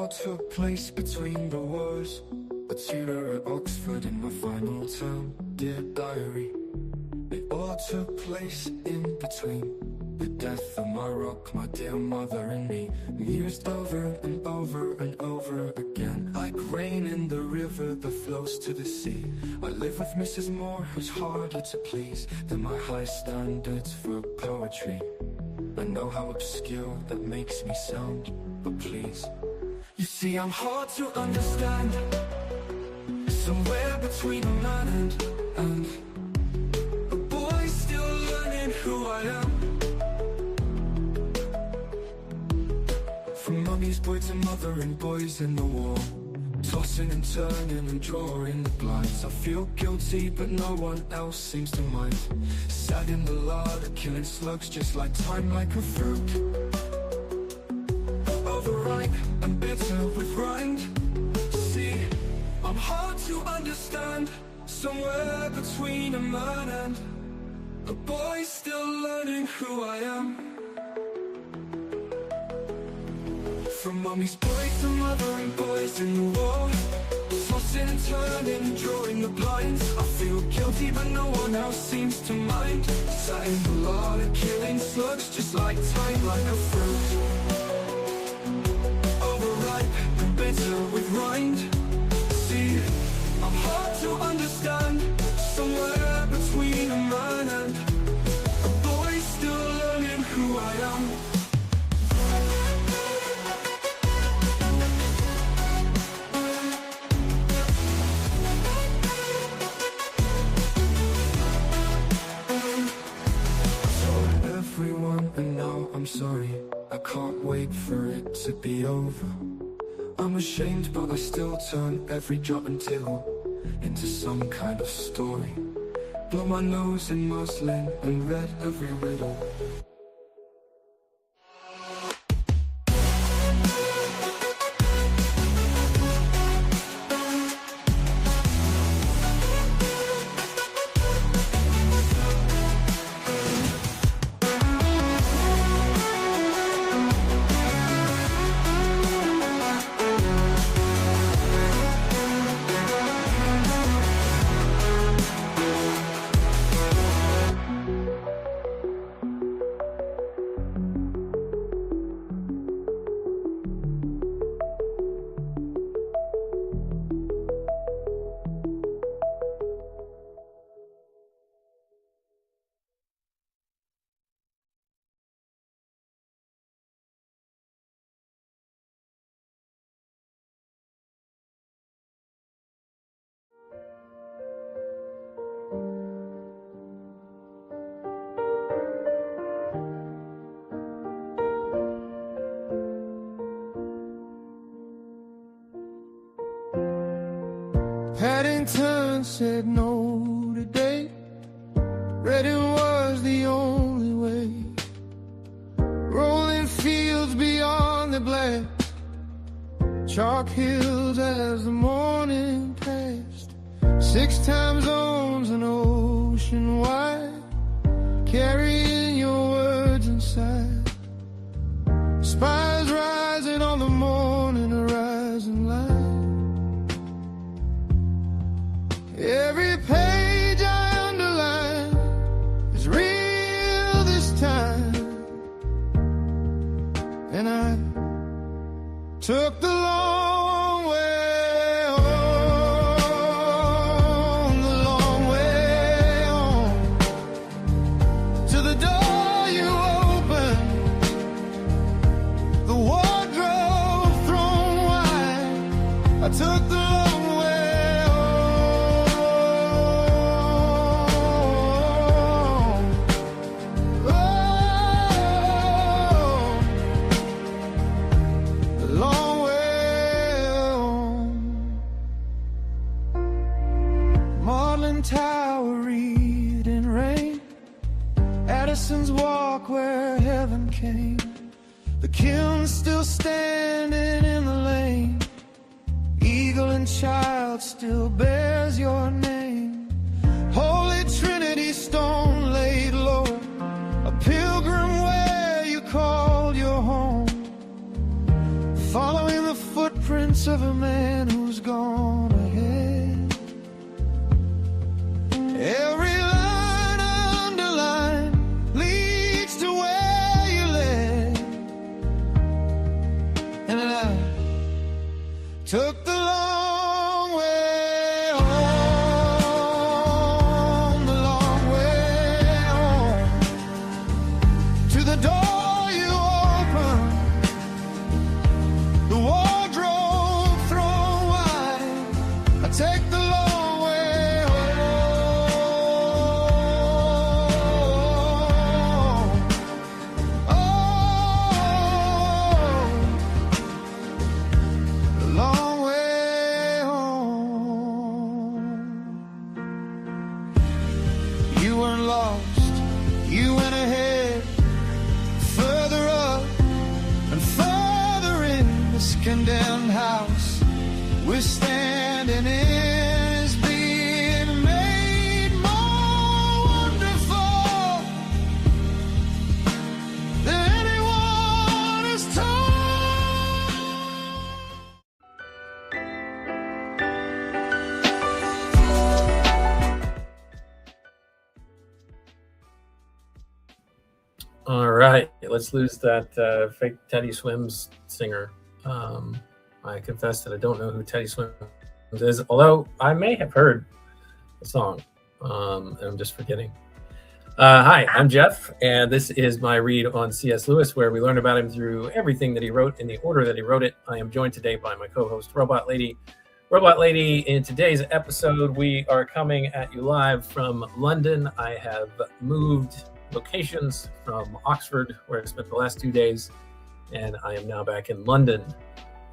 all took place between the wars. A tutor at Oxford in my final term. Dear diary, it all took place in between the death of my rock, my dear mother and me. Mused over and over and over again, like rain in the river that flows to the sea. I live with Mrs. Moore, who's harder to please than my high standards for poetry. I know how obscure that makes me sound, but please, you see I'm hard to understand. Somewhere between a man and a boy still learning who I am. From mummy's boy to mother and boys in the war, tossing and turning and drawing the blinds. I feel guilty but no one else seems to mind. Sad in the larder, killing slugs just like time, like a fruit. Overripe and bitter with rind. See, I'm hard to understand. Somewhere between a man and a boy still learning who I am. From mummy's boy to mother and boys in the war, tossing and turning and drawing the blinds. I feel guilty but no one else seems to mind. Sat in the larder killing slugs just like time, like a fruit. Overripe and bitter with rind. See, I'm hard to understand. Somewhere between a man and a boy still learning who I am. And now I'm sorry, I can't wait for it to be over. I'm ashamed but I still turn every jot and tittle into some kind of story. Blow my nose in muslin and read every riddle. Paddington said no today. Reading was the only way. Rolling fields beyond the black, chalk hills as the morning passed. 6 time zones, an ocean wide, carrying your words inside. Spires rising on the morning horizon line. Every page I underline is real this time. And I took the long way home, the long way home, to the door you opened, the wardrobe thrown wide. I took the long way. Tower read in rain, Addison's walk where heaven came. The kiln still standing in the lane, eagle and child still bears your name. Holy Trinity stone laid low, a pilgrim where you called your home. Following the footprints sense of a man who's gone ahead. Every line underlined leads to where you led. And I took the long way home, the long way home, to the door you opened, the wardrobe thrown wide. I take the long way home. Oh, the long way home. You weren't lost, you went ahead, further up and further in. This condemned house we're standing in is being made more wonderful than anyone has told. All right, let's lose that fake Teddy Swims singer. I confess that I don't know who Teddy Swims is, although I may have heard the song, and I'm just forgetting. Hi, I'm Jeff, and this is my read on C.S. Lewis, where we learn about him through everything that he wrote in the order that he wrote it. I am joined today by my co-host, Robot Lady. Robot Lady, in today's episode, we are coming at you live from London. I have moved locations from Oxford, where I spent the last 2 days, and I am now back in London.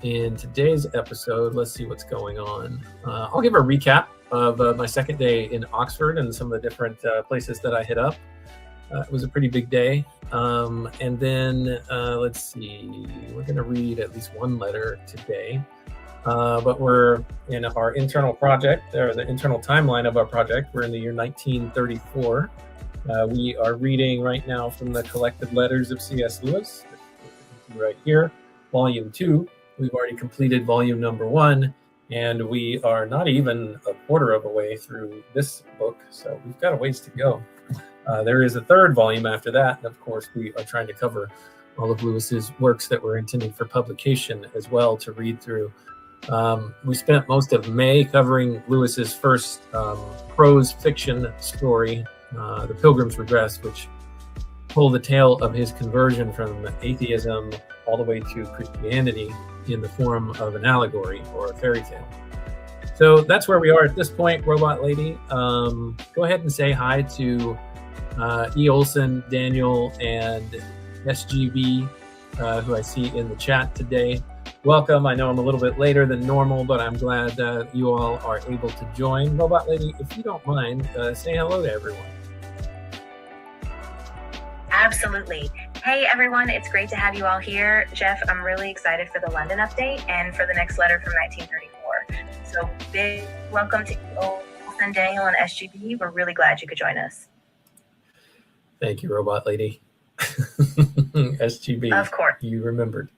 In today's episode, let's see what's going on. I'll give a recap of my second day in Oxford and some of the different places that I hit up. It was a pretty big day. And then let's see, we're going to read at least one letter today. But we're in our internal project, or the internal timeline of our project. We're in the year 1934. We are reading right now from the Collected Letters of C.S. Lewis, right here, Volume 2. We've already completed volume number 1, and we are not even a quarter of a way through this book, so we've got a ways to go. There is a third volume after that, and of course we are trying to cover all of Lewis's works that were intended for publication as well to read through. We spent most of May covering Lewis's first prose fiction story, The Pilgrim's Regress, which told the tale of his conversion from atheism all the way to Christianity in the form of an allegory or a fairy tale. So that's where we are at this point, Robot Lady. Go ahead and say hi to E. Olson, Daniel, and SGB, who I see in the chat today. Welcome. I know I'm a little bit later than normal, but I'm glad that you all are able to join. Robot Lady, if you don't mind, say hello to everyone. Absolutely. Hey, everyone. It's great to have you all here. Jeff, I'm really excited for the London update and for the next letter from 1934. So big welcome to Olsen, Daniel, and SGB. We're really glad you could join us. Thank you, Robot Lady. SGB. Of course. You remembered.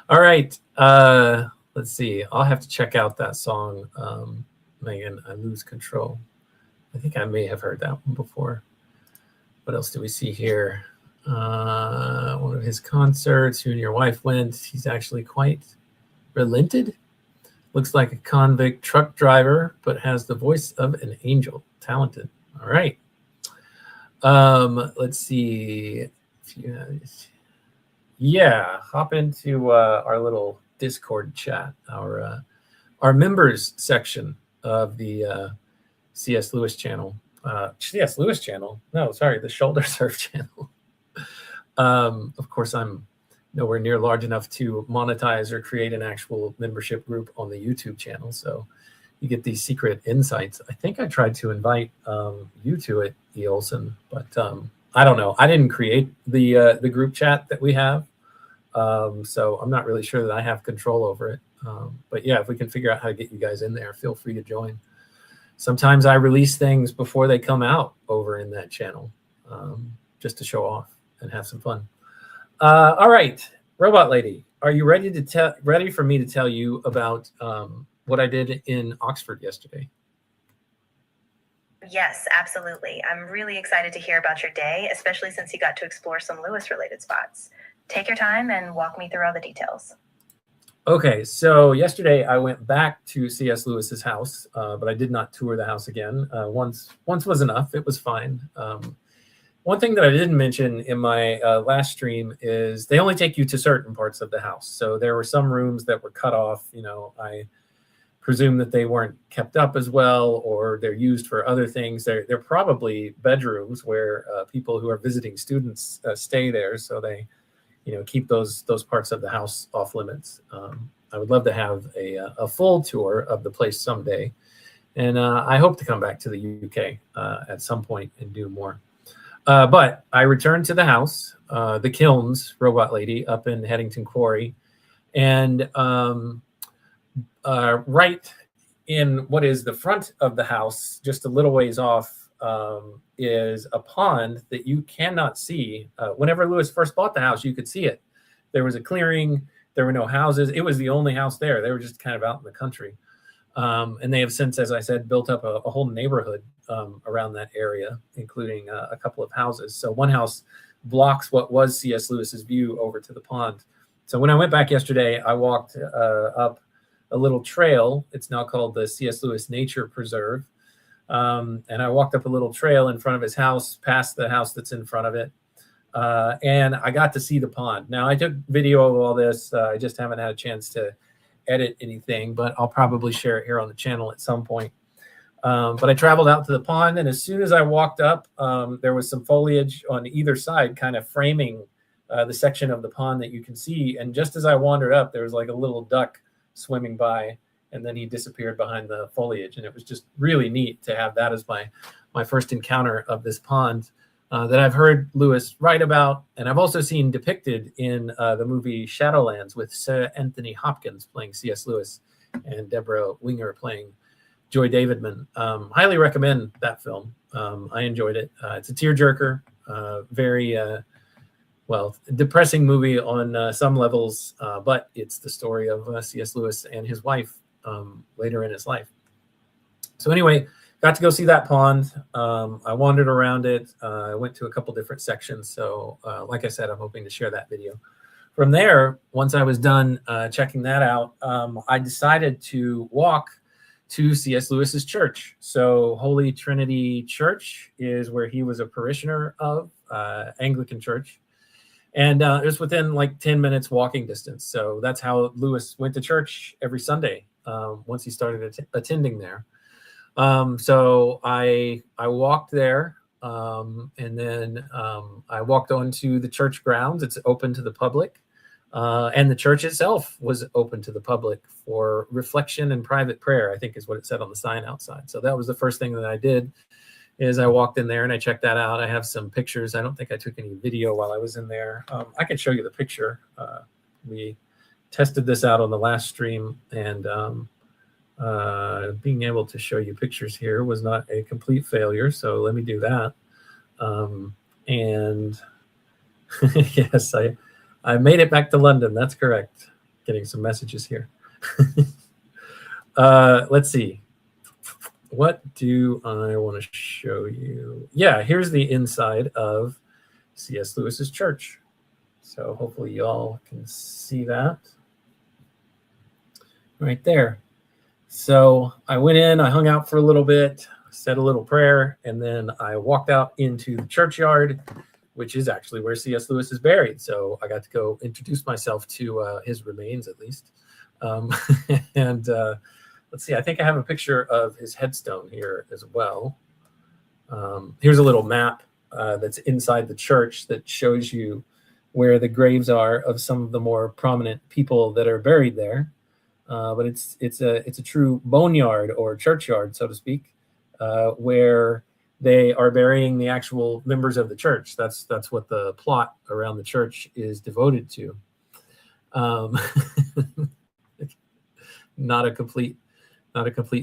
All right. Let's see. I'll have to check out that song, Megan, I Lose Control. I think I may have heard that one before. What else do we see here? One of his concerts, you and your wife went. He's actually quite relented. Looks like a convict truck driver, but has the voice of an angel. Talented. All right. Let's see. Hop into our little Discord chat, our members section of the C.S. Lewis channel. C.S. Lewis channel? No, sorry, the Shoulder Surf channel. Of course, I'm nowhere near large enough to monetize or create an actual membership group on the YouTube channel, so you get these secret insights. I think I tried to invite you to it, E. Olson, but I don't know. I didn't create the group chat that we have, so I'm not really sure that I have control over it. But yeah, if we can figure out how to get you guys in there, feel free to join. Sometimes I release things before they come out over in that channel, just to show off and have some fun. All right, Robot Lady, are you ready for me to tell you about what I did in Oxford yesterday? Yes, absolutely. I'm really excited to hear about your day, especially since you got to explore some Lewis-related spots. Take your time and walk me through all the details. Okay, so yesterday I went back to C.S. Lewis's house, but I did not tour the house again. Once was enough. It was fine. One thing that I didn't mention in my last stream is they only take you to certain parts of the house. So there were some rooms that were cut off. I presume that they weren't kept up as well, or they're used for other things. They're probably bedrooms where people who are visiting students stay there, so they, keep those parts of the house off limits. I would love to have a full tour of the place someday, and I hope to come back to the UK at some point and do more. But I returned to the house, the Kilns robot lady up in Headington Quarry, and right in what is the front of the house, just a little ways off, is a pond that you cannot see. Whenever Lewis first bought the house, you could see it. There was a clearing. There were no houses. It was the only house there. They were just kind of out in the country. And they have since, as I said, built up a whole neighborhood around that area, including a couple of houses. So one house blocks what was C.S. Lewis's view over to the pond. So when I went back yesterday, I walked up a little trail. It's now called the C.S. Lewis Nature Preserve. And I walked up a little trail in front of his house, past the house that's in front of it. And I got to see the pond. Now, I took video of all this. I just haven't had a chance to edit anything, but I'll probably share it here on the channel at some point. But I traveled out to the pond, and as soon as I walked up, there was some foliage on either side kind of framing the section of the pond that you can see. And just as I wandered up, there was like a little duck swimming by, and then he disappeared behind the foliage. And it was just really neat to have that as my first encounter of this pond that I've heard Lewis write about. And I've also seen depicted in the movie Shadowlands with Sir Anthony Hopkins playing C.S. Lewis and Deborah Winger playing Joy Davidman. Highly recommend that film. I enjoyed it. It's a tearjerker, very depressing movie on some levels, but it's the story of C.S. Lewis and his wife later in his life. So anyway, got to go see that pond. I wandered around it. I went to a couple different sections. So like I said, I'm hoping to share that video. From there, once I was done checking that out, I decided to walk to C.S. Lewis's church. So Holy Trinity Church is where he was a parishioner of, Anglican church. And it was within like 10 minutes walking distance. So that's how Lewis went to church every Sunday once he started attending there. So I walked there, and then I walked onto the church grounds. It's open to the public. And the church itself was open to the public for reflection and private prayer, I think is what it said on the sign outside. So that was the first thing that I did, is I walked in there and I checked that out. I have some pictures. I don't think I took any video while I was in there. I can show you the picture. We tested this out on the last stream, and being able to show you pictures here was not a complete failure. So let me do that. And yes, I made it back to London. That's correct. Getting some messages here. Let's see. What do I want to show you? Yeah, here's the inside of C.S. Lewis's church. So hopefully y'all can see that right there. So I went in, I hung out for a little bit, said a little prayer, and then I walked out into the churchyard, which is actually where C.S. Lewis is buried. So I got to go introduce myself to his remains, at least. And let's see, I think I have a picture of his headstone here as well. Here's a little map that's inside the church that shows you where the graves are of some of the more prominent people that are buried there. But it's a true boneyard or churchyard, so to speak, where they are burying the actual members of the church. That's what the plot around the church is devoted to. Not a complete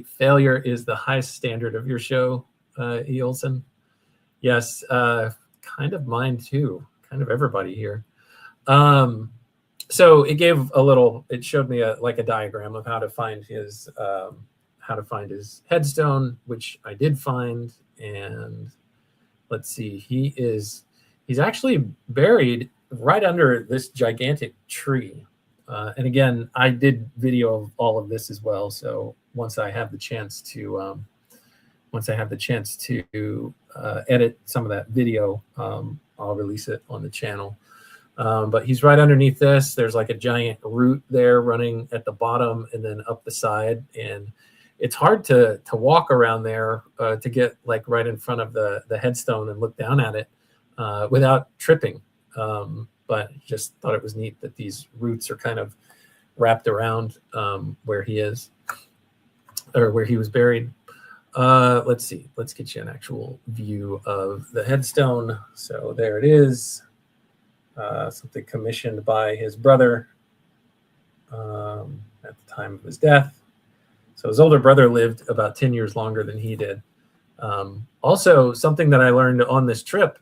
failure is the highest standard of your show, E. Olson. Yes, kind of mine too. Kind of everybody here. So it gave a little. It showed me like a diagram of how to find his headstone, which I did find. And let's see, he's actually buried right under this gigantic tree. And again, I did video of all of this as well. So once I have the chance to edit some of that video, I'll release it on the channel. But he's right underneath this. There's like a giant root there running at the bottom and then up the side. And it's hard to walk around there to get like right in front of the headstone and look down at it without tripping. But just thought it was neat that these roots are kind of wrapped around where he is, or where he was buried. Let's see. Let's get you an actual view of the headstone. So there it is. Something commissioned by his brother at the time of his death. So his older brother lived about 10 years longer than he did. Also, something that I learned on this trip,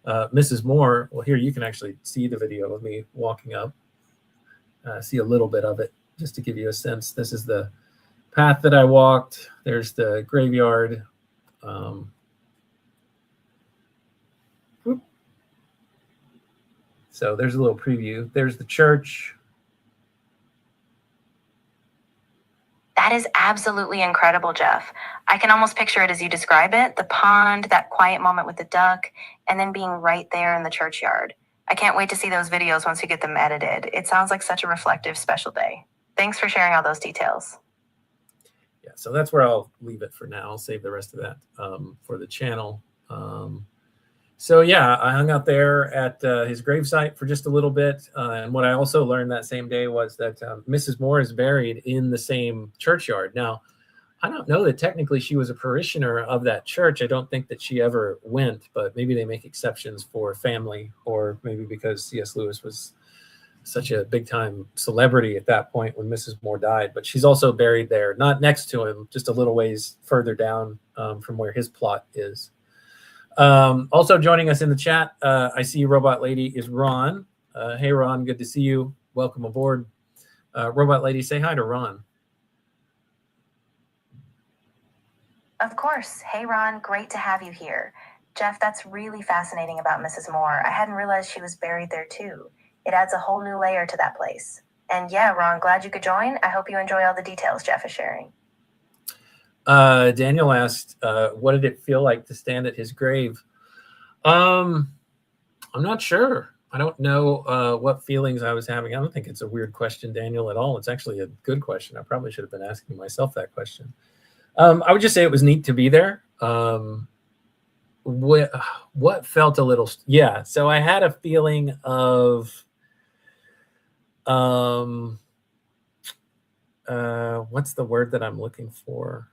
Mrs. Moore, well, here you can actually see the video of me walking up. See a little bit of it just to give you a sense. This is the path that I walked. There's the graveyard. So there's a little preview. There's the church. That is absolutely incredible, Jeff. I can almost picture it as you describe it, the pond, that quiet moment with the duck, and then being right there in the churchyard. I can't wait to see those videos once you get them edited. It sounds like such a reflective, special day. Thanks for sharing all those details. Yeah, so that's where I'll leave it for now. I'll save the rest of that for the channel. So yeah, I hung out there at his gravesite for just a little bit. And what I also learned that same day was that Mrs. Moore is buried in the same churchyard. Now, I don't know that technically she was a parishioner of that church. I don't think that she ever went, but maybe they make exceptions for family, or maybe because C.S. Lewis was such a big time celebrity at that point when Mrs. Moore died. But she's also buried there, not next to him, just a little ways further down from where his plot is. Also joining us in the chat, I see Robot Lady is Ron. Hey, Ron, good to see you. Welcome aboard. Robot Lady, say hi to Ron. Of course. Hey, Ron, great to have you here. Jeff, that's really fascinating about Mrs. Moore. I hadn't realized she was buried there too. It adds a whole new layer to that place. And yeah, Ron, glad you could join. I hope you enjoy all the details Jeff is sharing. Daniel asked, what did it feel like to stand at his grave? I'm not sure. I don't know what feelings I was having. I don't think it's a weird question, Daniel, at all. It's actually a good question. I probably should have been asking myself that question. I would just say it was neat to be there. What felt a little, yeah. So I had a feeling of, what's the word that I'm looking for?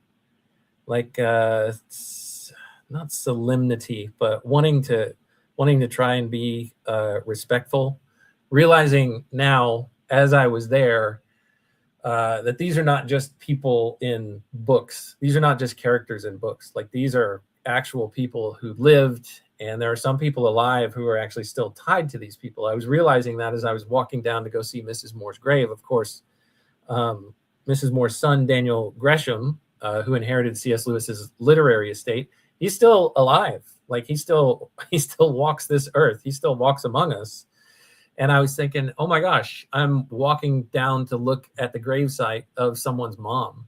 Like not solemnity, but wanting to try and be respectful, realizing now as I was there that these are not just people in books. These are not just characters in books. Like, these are actual people who lived, and there are some people alive who are actually still tied to these people. I was realizing that as I was walking down to go see Mrs. Moore's grave. Of course, Mrs. Moore's son, Daniel Gresham, who inherited C.S. Lewis's literary estate, he's still alive. Like, he still walks this earth. He still walks among us. And I was thinking, oh my gosh, I'm walking down to look at the gravesite of someone's mom,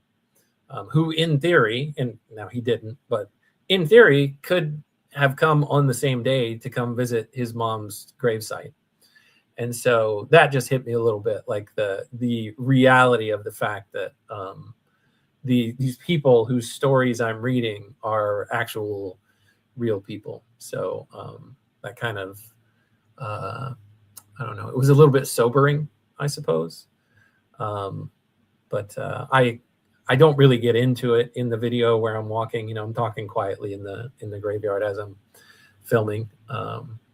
who in theory, and now he didn't, but in theory could have come on the same day to come visit his mom's gravesite. And so that just hit me a little bit, like the reality of the fact that these people whose stories I'm reading are actual real people. So that kind of, I don't know, it was a little bit sobering, I suppose. But I don't really get into it in the video where I'm walking. You know, I'm talking quietly in the graveyard as I'm filming.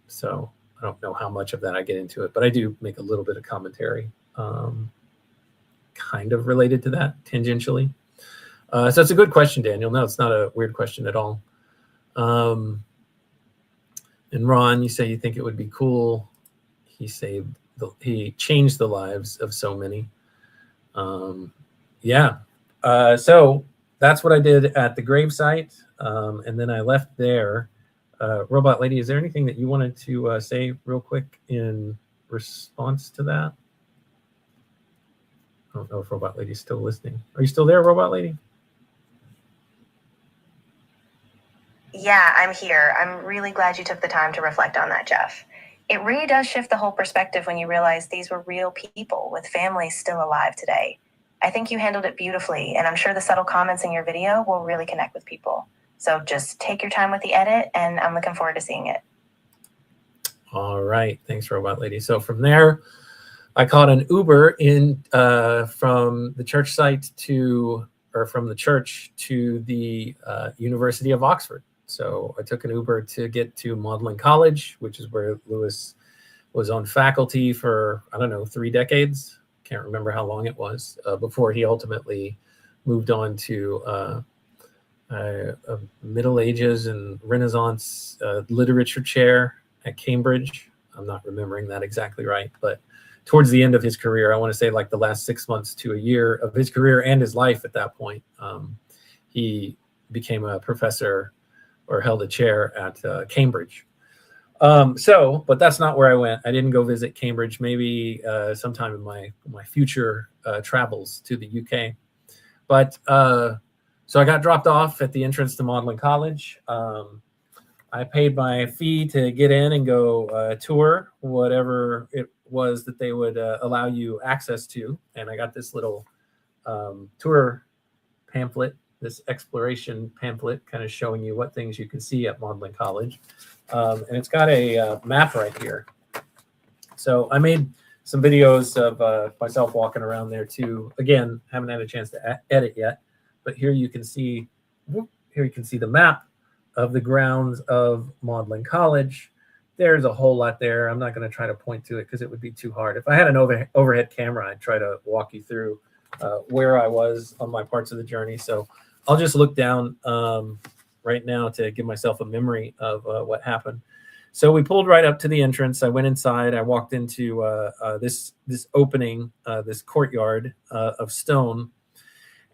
So I don't know how much of that I get into it, but I do make a little bit of commentary, kind of related to that tangentially. So it's a good question, Daniel. No, it's not a weird question at all. And Ron, you say you think it would be cool. He saved he changed the lives of so many. So that's what I did at the gravesite, and then I left there. Robot Lady, is there anything that you wanted to say real quick in response to that? I don't know if Robot Lady's still listening. Are you still there, Robot Lady? Yeah, I'm here. I'm really glad you took the time to reflect on that, Jeff. It really does shift the whole perspective when you realize these were real people with families still alive today. I think you handled it beautifully, and I'm sure the subtle comments in your video will really connect with people. So just take your time with the edit, and I'm looking forward to seeing it. All right. Thanks, Robot Lady. So from there, I caught an Uber from the church site from the church to the University of Oxford. So I took an Uber to get to Magdelan College, which is where Lewis was on faculty for, 3 decades. Can't remember how long it was before he ultimately moved on to Middle Ages and Renaissance literature chair at Cambridge. I'm not remembering that exactly right, but towards the end of his career, I want to say like the last 6 months to a year of his career and his life at that point, he became a professor or held a chair at Cambridge. But that's not where I went. I didn't go visit Cambridge, maybe sometime in my future travels to the UK. But so I got dropped off at the entrance to Magdelan College. I paid my fee to get in and go tour whatever it was that they would allow you access to. And I got this little tour pamphlet, this exploration pamphlet, kind of showing you what things you can see at Magdelan College. And it's got a map right here. So I made some videos of myself walking around there too. Again, haven't had a chance to edit yet, but here you can see the map of the grounds of Magdelan College. There's a whole lot there. I'm not going to try to point to it because it would be too hard. If I had an overhead camera, I'd try to walk you through where I was on my parts of the journey. So I'll just look down right now to give myself a memory of what happened. So we pulled right up to the entrance. I went inside. I walked into this opening, this courtyard of stone.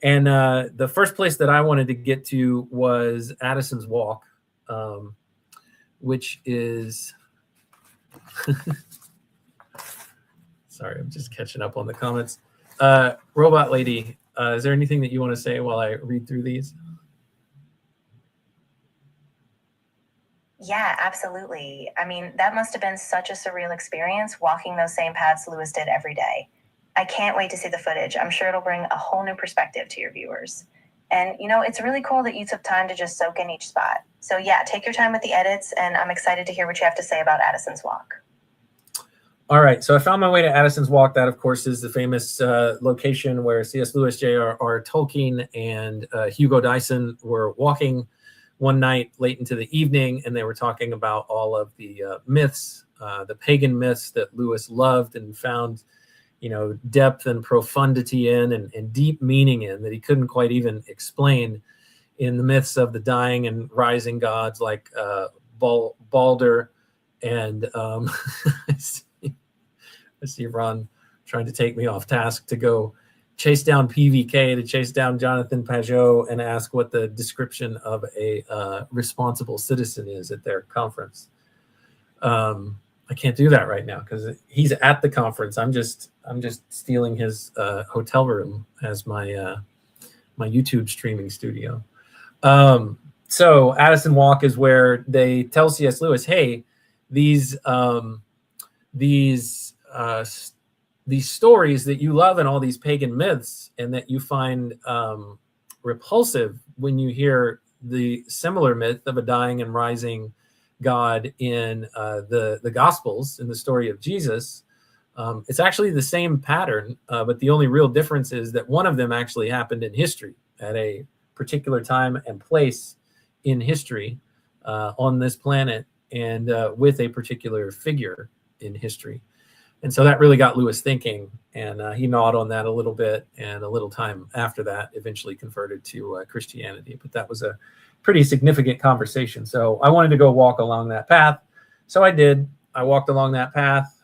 And the first place that I wanted to get to was Addison's Walk, which is... Sorry, I'm just catching up on the comments. Robot Lady, is there anything that you want to say while I read through these? Yeah, absolutely. I mean, that must have been such a surreal experience walking those same paths Lewis did every day. I can't wait to see the footage. I'm sure it'll bring a whole new perspective to your viewers. And, it's really cool that you took time to just soak in each spot. So yeah, take your time with the edits, and I'm excited to hear what you have to say about Addison's Walk. All right, so I found my way to Addison's Walk. That, of course, is the famous location where C.S. Lewis, J.R.R. Tolkien, and Hugo Dyson were walking one night late into the evening, and they were talking about all of the myths, the pagan myths that Lewis loved and found, depth and profundity in and deep meaning in that he couldn't quite even explain in the myths of the dying and rising gods like Balder and I see Ron trying to take me off task to go chase down PVK, to chase down Jonathan Pajot and ask what the description of a responsible citizen is at their conference. I can't do that right now because he's at the conference. I'm just stealing his hotel room as my my YouTube streaming studio. So Addison Walk is where they tell C.S. Lewis, hey, these stories that you love and all these pagan myths and that you find repulsive when you hear the similar myth of a dying and rising God in the Gospels, in the story of Jesus, it's actually the same pattern, but the only real difference is that one of them actually happened in history at a particular time and place in history on this planet and with a particular figure in history. And so that really got Lewis thinking, and he gnawed on that a little bit, and a little time after that eventually converted to Christianity. But that was a pretty significant conversation. So I wanted to go walk along that path. So I did. I walked along that path.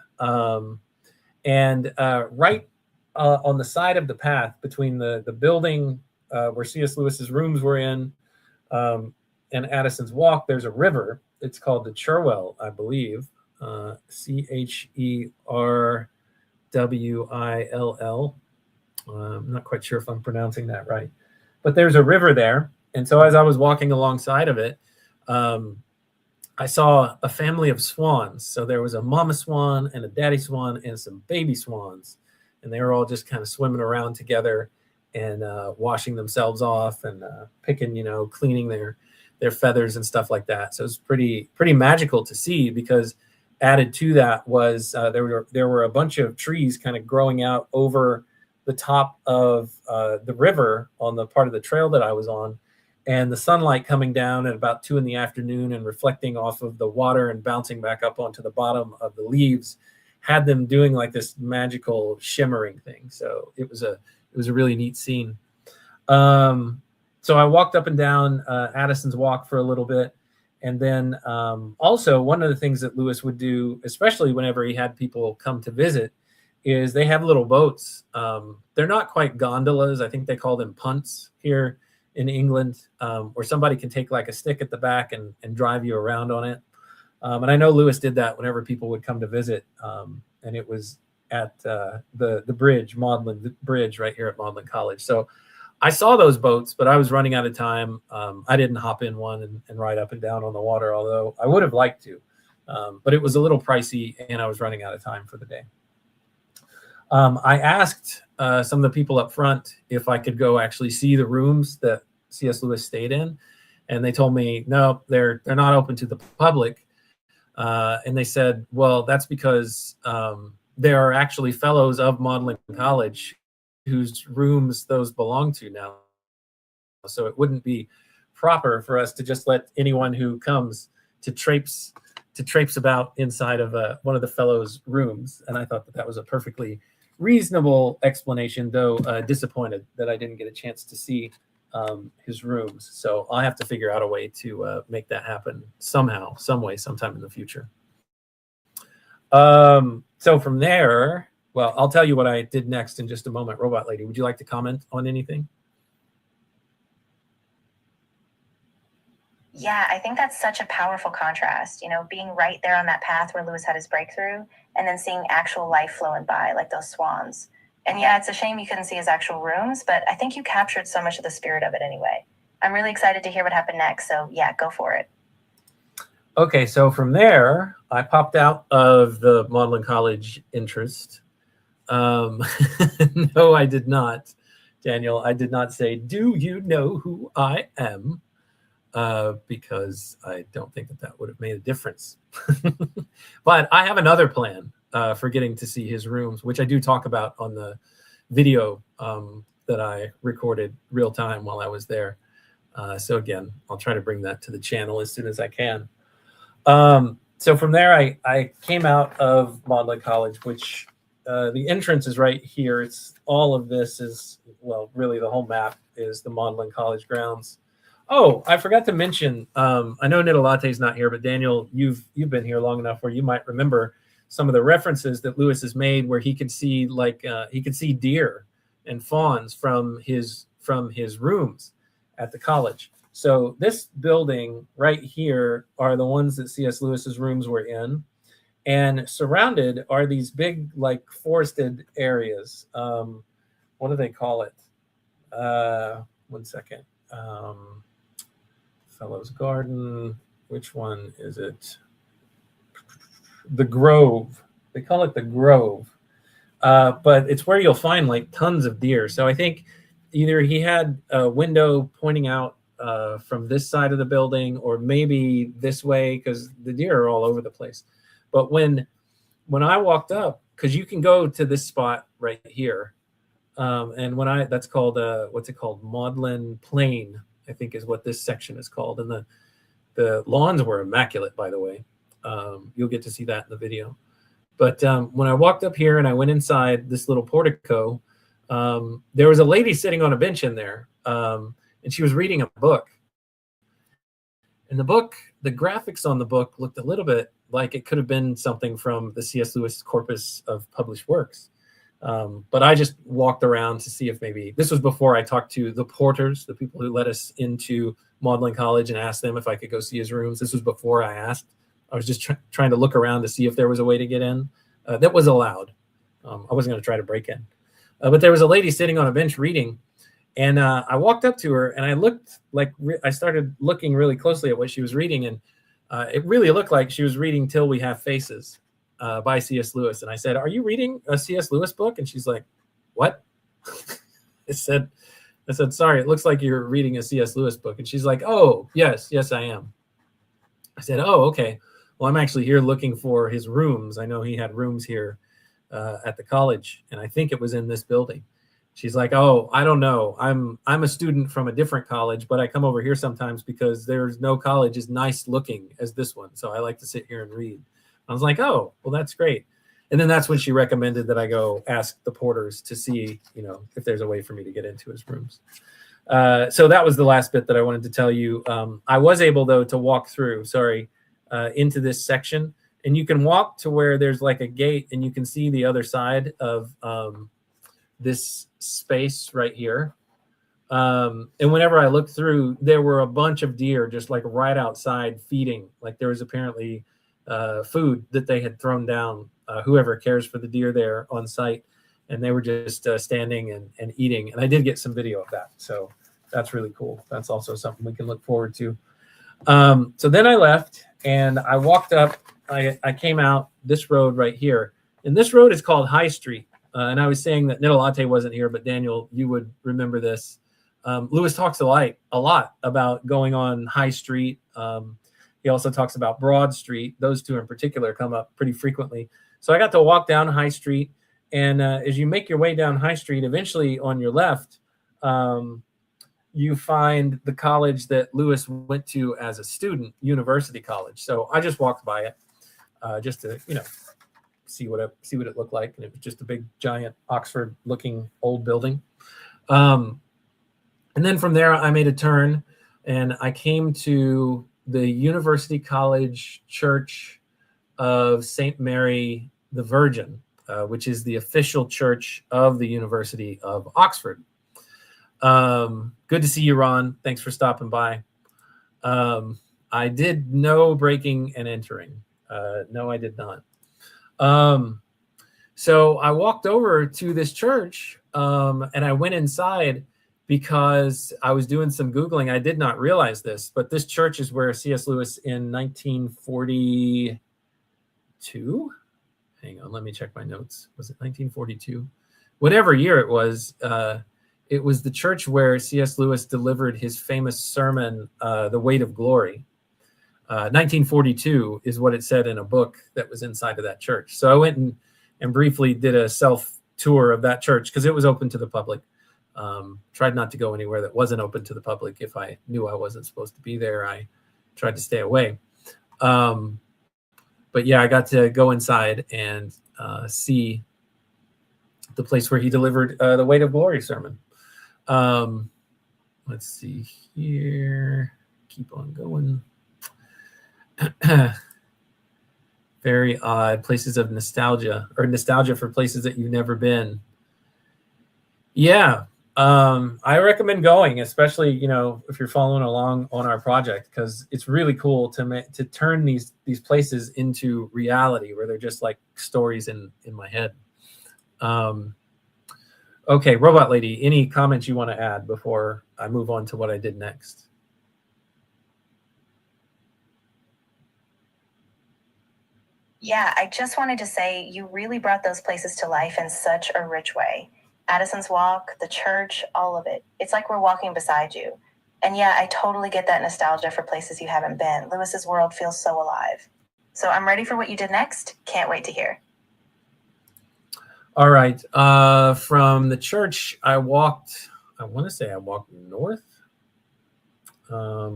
And right on the side of the path between the building where C.S. Lewis's rooms were in and Addison's Walk, there's a river. It's called the Cherwell, I believe. Cherwill. I'm not quite sure if I'm pronouncing that right. But there's a river there. And so as I was walking alongside of it, I saw a family of swans. So there was a mama swan and a daddy swan and some baby swans. And they were all just kind of swimming around together and washing themselves off and picking, cleaning their feathers and stuff like that. So it was pretty magical to see, because added to that was there were a bunch of trees kind of growing out over the top of the river on the part of the trail that I was on, and the sunlight coming down at about 2 p.m. and reflecting off of the water and bouncing back up onto the bottom of the leaves had them doing like this magical shimmering thing. So it was a really neat scene. So I walked up and down Addison's Walk for a little bit. And then also one of the things that Lewis would do, especially whenever he had people come to visit, is they have little boats. They're not quite gondolas. I think they call them punts here in England, where somebody can take like a stick at the back and drive you around on it. And I know Lewis did that whenever people would come to visit. And it was at the bridge, Magdelan Bridge, right here at Magdelan College. So I saw those boats, but I was running out of time. I didn't hop in one and ride up and down on the water, although I would have liked to. But it was a little pricey, and I was running out of time for the day. I asked some of the people up front if I could go actually see the rooms that C.S. Lewis stayed in, and they told me, no, they're not open to the public. And they said, well, that's because there are actually fellows of Magdelan College whose rooms those belong to now. So it wouldn't be proper for us to just let anyone who comes to traipse about inside of one of the fellows' rooms. And I thought that was a perfectly reasonable explanation, though disappointed that I didn't get a chance to see his rooms. So I'll have to figure out a way to make that happen somehow, some way, sometime in the future. So from there, well, I'll tell you what I did next in just a moment. Robot Lady, would you like to comment on anything? Yeah, I think that's such a powerful contrast, being right there on that path where Lewis had his breakthrough, and then seeing actual life flowing by, like those swans. And yeah, it's a shame you couldn't see his actual rooms, but I think you captured so much of the spirit of it anyway. I'm really excited to hear what happened next, so yeah, go for it. Okay, so from there, I popped out of the Magdelan College interest. No, I did not, Daniel. I did not say, do you know who I am? Because I don't think that would have made a difference. But I have another plan for getting to see his rooms, which I do talk about on the video that I recorded real time while I was there. So again, I'll try to bring that to the channel as soon as I can. So from there, I came out of Magdelan College, which the entrance is right here. It's all of this is, well, really the whole map is the Magdelan College grounds. Oh, I forgot to mention, I know Nidalate is not here, but Daniel, you've been here long enough where you might remember some of the references that Lewis has made where he could see deer and fawns from his rooms at the college. So this building right here are the ones that C.S. Lewis's rooms were in, and surrounded are these big like forested areas. What do they call it? 1 second. Fellows Garden. Which one is it? The Grove. They call it the Grove. But it's where you'll find like tons of deer. So I think either he had a window pointing out from this side of the building, or maybe this way, because the deer are all over the place. But when I walked up, because you can go to this spot right here, and that's called what's it called? Magdelan Plain, I think is what this section is called. And the lawns were immaculate, by the way. You'll get to see that in the video. But when I walked up here and I went inside this little portico, there was a lady sitting on a bench in there, and she was reading a book. And the graphics on the book looked a little bit like it could have been something from the C.S. Lewis corpus of published works. But I just walked around to see if maybe, this was before I talked to the porters, the people who let us into Magdelan College, and asked them if I could go see his rooms. This was before I asked. I was just trying to look around to see if there was a way to get in. That was allowed. I wasn't going to try to break in. But there was a lady sitting on a bench reading, and I walked up to her, and I looked like, I started looking really closely at what she was reading, and it really looked like she was reading Till We Have Faces by C.S. Lewis. And I said, "Are you reading a C.S. Lewis book?" And she's like, "What?" I said, "Sorry, it looks like you're reading a C.S. Lewis book." And she's like, "Oh, yes, I am." I said, "Oh, okay. Well, I'm actually here looking for his rooms. I know he had rooms here at the college, and I think it was in this building." She's like, "Oh, I don't know. I'm a student from a different college, but I come over here sometimes because there's no college as nice looking as this one. So I like to sit here and read." I was like, "Oh, well, that's great." And then that's when she recommended that I go ask the porters to see, if there's a way for me to get into his rooms. So that was the last bit that I wanted to tell you. I was able, though, to walk through, into this section. And you can walk to where there's like a gate, and you can see the other side of this space right here. And whenever I looked through, there were a bunch of deer just like right outside feeding. Like there was apparently food that they had thrown down, whoever cares for the deer there on site. And they were just standing and eating. And I did get some video of that. So that's really cool. That's also something we can look forward to. So then I left and I walked up. I came out this road right here. And this road is called High Street. And I was saying that Nidalate wasn't here, but Daniel, you would remember this. Lewis talks a lot about going on High Street. He also talks about Broad Street. Those two in particular come up pretty frequently. So I got to walk down High Street. And as you make your way down High Street, eventually on your left, you find the college that Lewis went to as a student, University College. So I just walked by it just to, see what it looked like. And it was just a big, giant Oxford-looking old building. And then from there, I made a turn, and I came to the University College Church of St. Mary the Virgin, which is the official church of the University of Oxford. Good to see you, Ron. Thanks for stopping by. I did no breaking and entering. No, I did not. So I walked over to this church, and I went inside because I was doing some Googling. I did not realize this, but this church is where C.S. Lewis in 1942, hang on, let me check my notes. Was it 1942? Whatever year it was the church where C.S. Lewis delivered his famous sermon, The Weight of Glory. 1942 is what it said in a book that was inside of that church. So I went and briefly did a self-tour of that church because it was open to the public. Tried not to go anywhere that wasn't open to the public. If I knew I wasn't supposed to be there, I tried to stay away. But yeah, I got to go inside and see the place where he delivered the Weight of Glory sermon. Let's see here. Keep on going. Very odd. Places of nostalgia, or nostalgia for places that you've never been. Yeah. I recommend going, especially, if you're following along on our project, because it's really cool to turn these places into reality where they're just like stories in my head. Okay, Robot Lady, any comments you want to add before I move on to what I did next? Yeah, I just wanted to say you really brought those places to life in such a rich way. Addison's Walk, the church, all of it. It's like we're walking beside you. And yeah, I totally get that nostalgia for places you haven't been. Lewis's world feels so alive. So I'm ready for what you did next. Can't wait to hear. All right. From the church, I want to say I walked north. Yeah,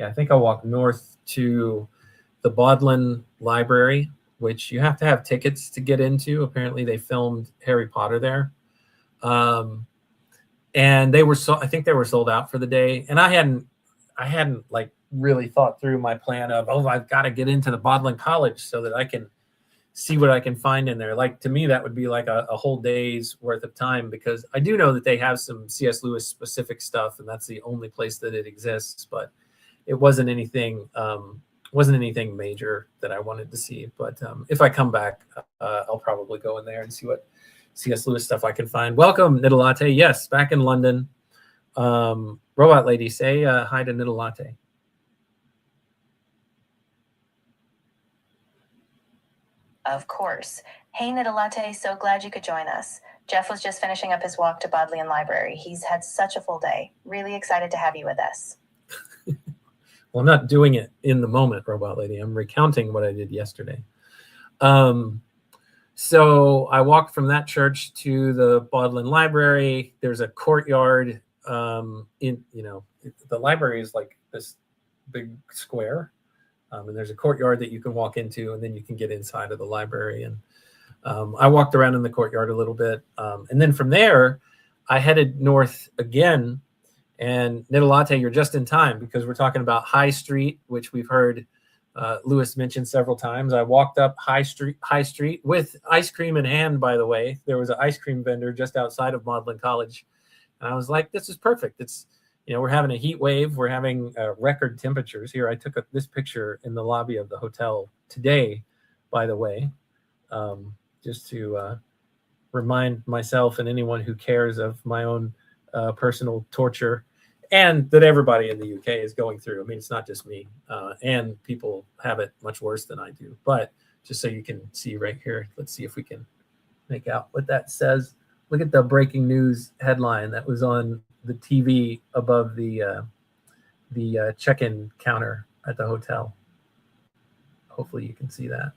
I think I walked north to the Magdelan Library, which you have to have tickets to get into. Apparently they filmed Harry Potter there. And I think they were sold out for the day. And I I hadn't like really thought through my plan of, oh, I've got to get into the Magdelan College so that I can see what I can find in there. Like, to me, that would be like a whole day's worth of time, because I do know that they have some C.S. Lewis specific stuff, and that's the only place that it exists. But it wasn't anything major that I wanted to see. But if I come back, I'll probably go in there and see what C.S. Lewis stuff I can find. Welcome, Nidalate. Yes, back in London. Robot Lady, say hi to Nidalate. Of course. Hey, Nidalate, so glad you could join us. Jeff was just finishing up his walk to Bodleian Library. He's had such a full day. Really excited to have you with us. Well, I'm not doing it in the moment, Robot Lady. I'm recounting what I did yesterday. So I walked from that church to the Bodleian Library. There's a courtyard. The library is like this big square. And there's a courtyard that you can walk into, and then you can get inside of the library. And I walked around in the courtyard a little bit. And then from there, I headed north again. And Nidalate, you're just in time, because we're talking about High Street, which we've heard Lewis mention several times. I walked up High Street with ice cream in hand, by the way. There was an ice cream vendor just outside of Magdelan College. And I was like, this is perfect. It's, we're having a heat wave. We're having record temperatures here. I took this picture in the lobby of the hotel today, by the way, just to remind myself and anyone who cares of my own personal torture, and that everybody in the UK is going through. I mean, it's not just me, and people have it much worse than I do. But just so you can see right here, let's see if we can make out what that says. Look at the breaking news headline that was on the TV above the check-in counter at the hotel. Hopefully you can see that.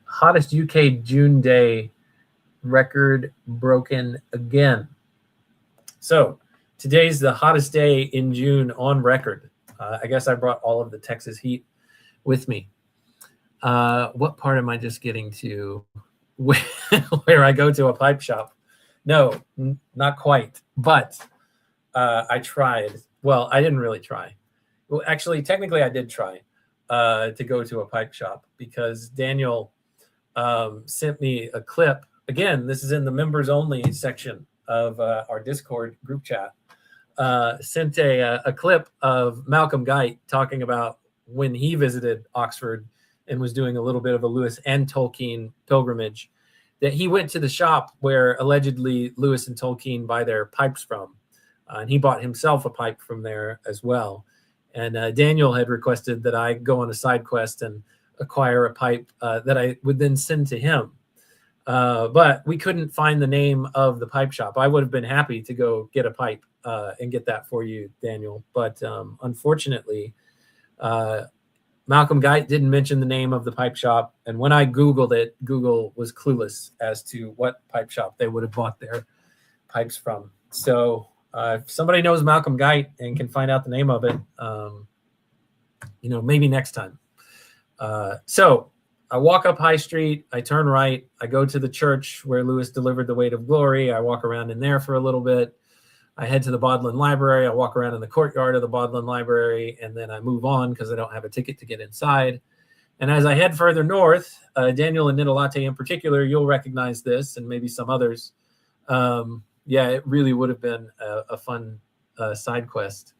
Hottest UK June day, record broken again. So today's the hottest day in June on record. I guess I brought all of the Texas heat with me. What part am I just getting to? Where I go to a pipe shop? No, not quite, but I tried. Well, I didn't really try. Well, actually, technically, I did try to go to a pipe shop, because Daniel sent me a clip. Again, this is in the members only section of our Discord group chat. Sent a clip of Malcolm Guite talking about when he visited Oxford and was doing a little bit of a Lewis and Tolkien pilgrimage, that he went to the shop where allegedly Lewis and Tolkien buy their pipes from. And he bought himself a pipe from there as well. And Daniel had requested that I go on a side quest and acquire a pipe that I would then send to him. But we couldn't find the name of the pipe shop. I would have been happy to go get a pipe and get that for you, Daniel. But unfortunately, Malcolm Guite didn't mention the name of the pipe shop. And when I Googled it, Google was clueless as to what pipe shop they would have bought their pipes from. So if somebody knows Malcolm Guite and can find out the name of it, maybe next time. So I walk up High Street, I turn right, I go to the church where Lewis delivered the weight of glory. I walk around in there for a little bit. I head to the Bodleian Library. I walk around in the courtyard of the Bodleian Library, and then I move on because I don't have a ticket to get inside. And as I head further north, Daniel and Nidalate in particular, you'll recognize this, and maybe some others. It really would have been a fun side quest.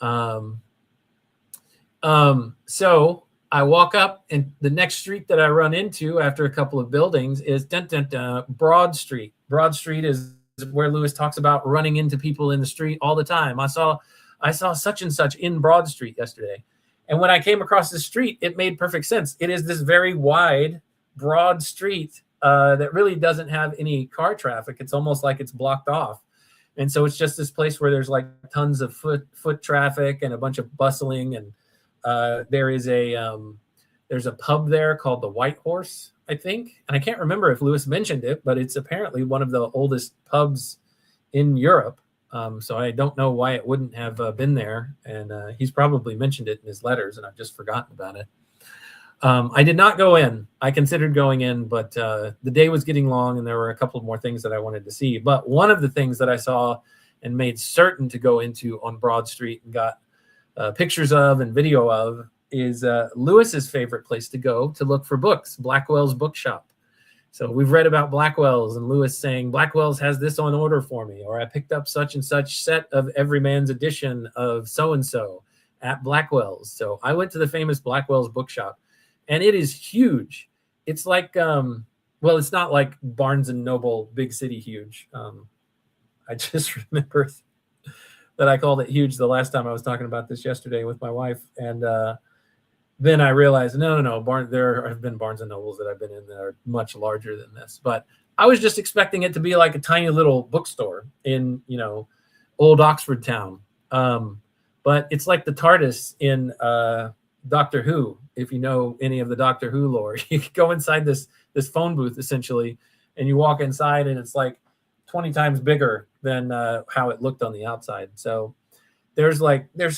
So I walk up, and the next street that I run into after a couple of buildings is Broad Street. Broad Street is where Lewis talks about running into people in the street all the time. I saw such and such in Broad Street yesterday. And when I came across the street, it made perfect sense. It is this very wide, broad street that really doesn't have any car traffic. It's almost like it's blocked off. And so it's just this place where there's like tons of foot traffic and a bunch of bustling. And there's a pub there called the White Horse, I think. And I can't remember if Lewis mentioned it, but it's apparently one of the oldest pubs in Europe. So I don't know why it wouldn't have been there. And he's probably mentioned it in his letters, and I've just forgotten about it. I did not go in. I considered going in, but the day was getting long, and there were a couple more things that I wanted to see. But one of the things that I saw and made certain to go into on Broad Street and got pictures of and video of is Lewis's favorite place to go to look for books, Blackwell's Bookshop. So we've read about Blackwell's and Lewis saying, Blackwell's has this on order for me, or I picked up such and such set of Everyman's edition of so-and-so at Blackwell's. So I went to the famous Blackwell's Bookshop, and it is huge. It's like, well, it's not like Barnes and Noble, big city huge. I just remember that I called it huge the last time I was talking about this yesterday with my wife. And then I realized, no, there have been Barnes and Nobles that I've been in that are much larger than this. But I was just expecting it to be like a tiny little bookstore in, old Oxford town. But it's like the TARDIS in Doctor Who. If you know any of the Doctor Who lore, you can go inside this phone booth essentially, and you walk inside, and it's like 20 times bigger than how it looked on the outside. So there's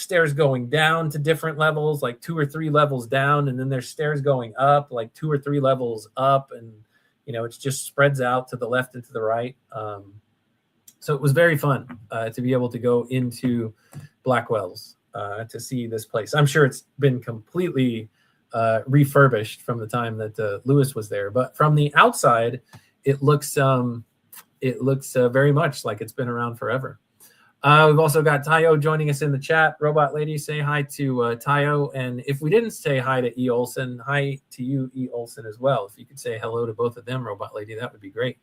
stairs going down to different levels, like 2 or 3 levels down, and then there's stairs going up, like 2 or 3 levels up, and it just spreads out to the left and to the right. So it was very fun to be able to go into Blackwell's to see this place. I'm sure it's been completely refurbished from the time that Lewis was there, but from the outside, it looks very much like it's been around forever. We've also got Tayo joining us in the chat. Robot Lady, say hi to Tayo. And if we didn't say hi to E. Olson, hi to you, E. Olson, as well. If you could say hello to both of them, Robot Lady, that would be great.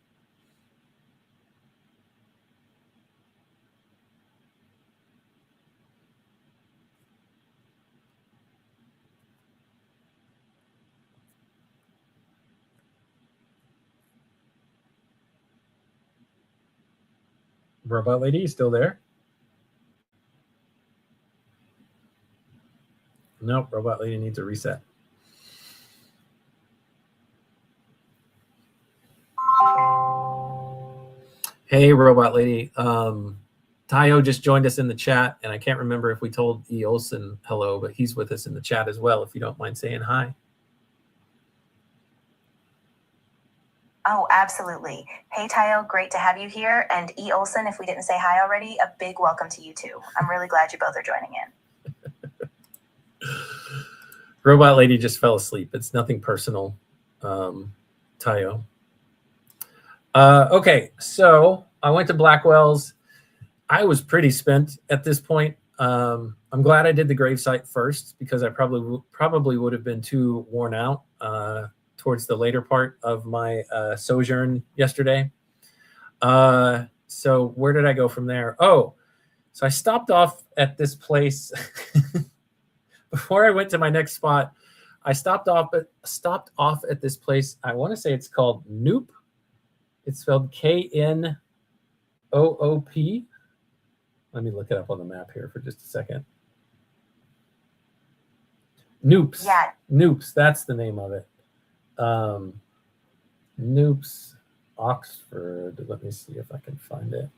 Robot Lady, you still there? Nope, Robot Lady needs a reset. Hey, Robot Lady. Tayo just joined us in the chat, and I can't remember if we told E. Olson hello, but he's with us in the chat as well, if you don't mind saying hi. Oh, absolutely. Hey, Tayo, great to have you here. And E. Olson, if we didn't say hi already, a big welcome to you too. I'm really glad you both are joining in. Robot Lady just fell asleep. It's nothing personal, Tayo. Okay, so I went to Blackwell's. I was pretty spent at this point. I'm glad I did the gravesite first, because I probably would have been too worn out towards the later part of my sojourn yesterday. So where did I go from there? Oh, so I stopped off at this place. Before I went to my next spot, I stopped off at this place. I want to say it's called Knoop. It's spelled Knoop. Let me look it up on the map here for just a second. Noops. Yeah. Noops, that's the name of it. Noops, Oxford. Let me see if I can find it.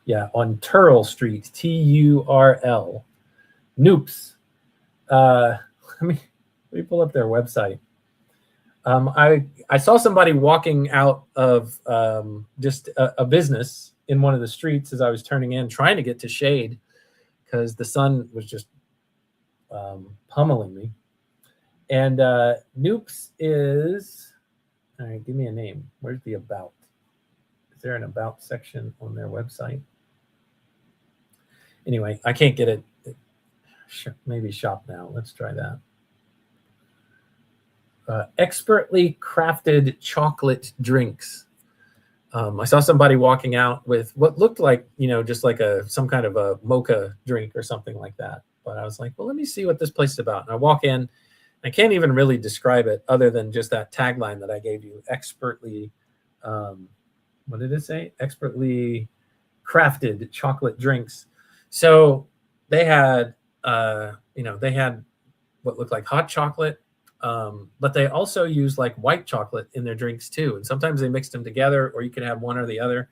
Yeah, on Turl Street, Turl. Noops. Let me pull up their website. I saw somebody walking out of just a business in one of the streets as I was turning in, trying to get to shade because the sun was just pummeling me. And Noops is, all right, give me a name. Where's the about? Is there an about section on their website? Anyway, I can't get it. Maybe shop now. Let's try that. Expertly crafted chocolate drinks. I saw somebody walking out with what looked like, just like some kind of a mocha drink or something like that. But I was like, well, let me see what this place is about. And I walk in. I can't even really describe it other than just that tagline that I gave you. Expertly, what did it say? Expertly crafted chocolate drinks. So they had, they had what looked like hot chocolate, but they also use like white chocolate in their drinks too. And sometimes they mixed them together, or you could have one or the other.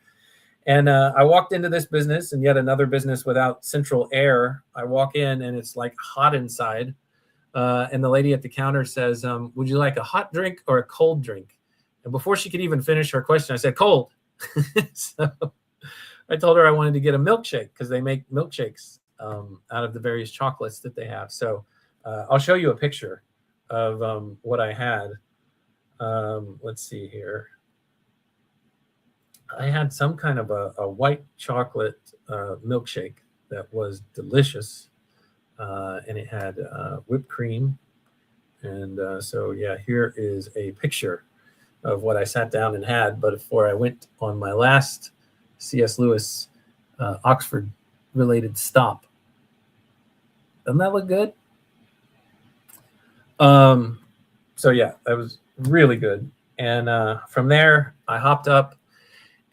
And I walked into this business, and yet another business without central air. I walk in and it's like hot inside. And the lady at the counter says, would you like a hot drink or a cold drink? And before she could even finish her question, I said, cold. So I told her I wanted to get a milkshake because they make milkshakes out of the various chocolates that they have. So I'll show you a picture of what I had. Let's see here. I had some kind of a white chocolate milkshake that was delicious, and it had whipped cream. And so, yeah, here is a picture of what I sat down and had. But before I went on my last C.S. Lewis Oxford-related stop. Doesn't that look good? So, yeah, that was really good. And from there, I hopped up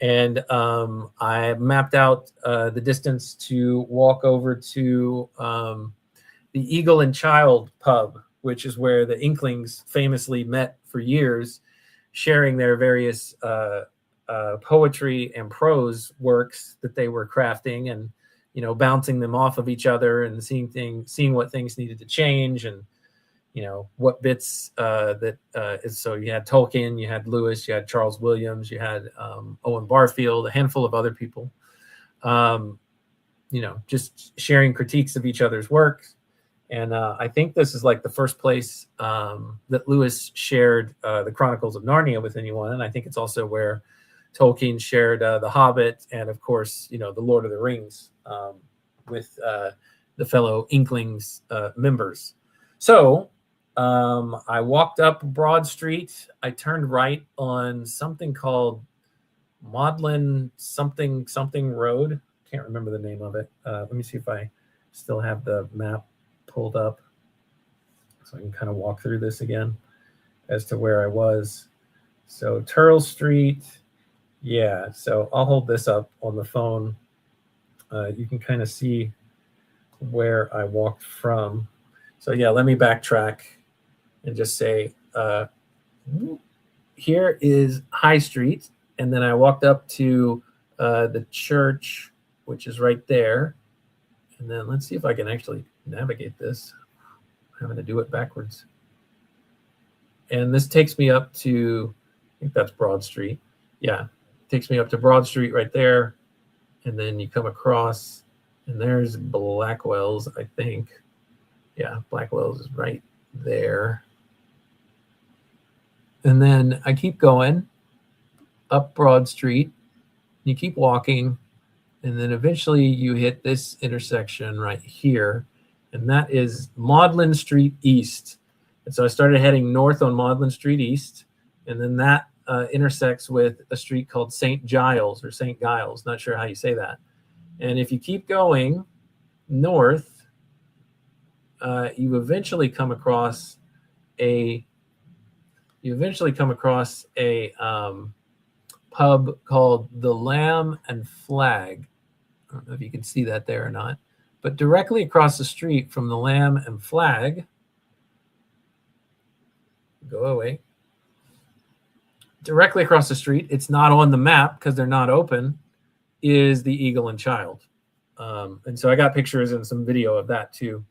and I mapped out the distance to walk over to the Eagle and Child pub, which is where the Inklings famously met for years, sharing their various poetry and prose works that they were crafting, and bouncing them off of each other and seeing what things needed to change, and what bits so you had Tolkien, you had Lewis, you had Charles Williams, you had Owen Barfield, a handful of other people, just sharing critiques of each other's work. And I think this is like the first place that Lewis shared the Chronicles of Narnia with anyone. And I think it's also where Tolkien shared The Hobbit and, of course, the Lord of the Rings with the fellow Inklings members. So I walked up Broad Street. I turned right on something called Magdelan something Road. Can't remember the name of it. Let me see if I still have the map pulled up so I can kind of walk through this again as to where I was. So Turl Street. Yeah, so I'll hold this up on the phone. You can kind of see where I walked from. So yeah, let me backtrack and just say, here is High Street. And then I walked up to the church, which is right there. And then let's see if I can actually navigate this. I'm having to do it backwards. And this takes me up to, I think that's Broad Street. Yeah, takes me up to Broad Street right there. And then you come across, and there's Blackwell's, I think. Yeah, Blackwell's is right there. And then I keep going up Broad Street. You keep walking, and then eventually you hit this intersection right here, and that is Magdelan Street East. And so I started heading north on Magdelan Street East, and then that intersects with a street called St. Giles or St. Giles, not sure how you say that. And if you keep going north, you eventually come across a pub called the Lamb and Flag. I don't know if you can see that there or not, but directly across the street from the Lamb and Flag, go away. Directly across the street, it's not on the map because they're not open, is the Eagle and Child. And so I got pictures and some video of that too.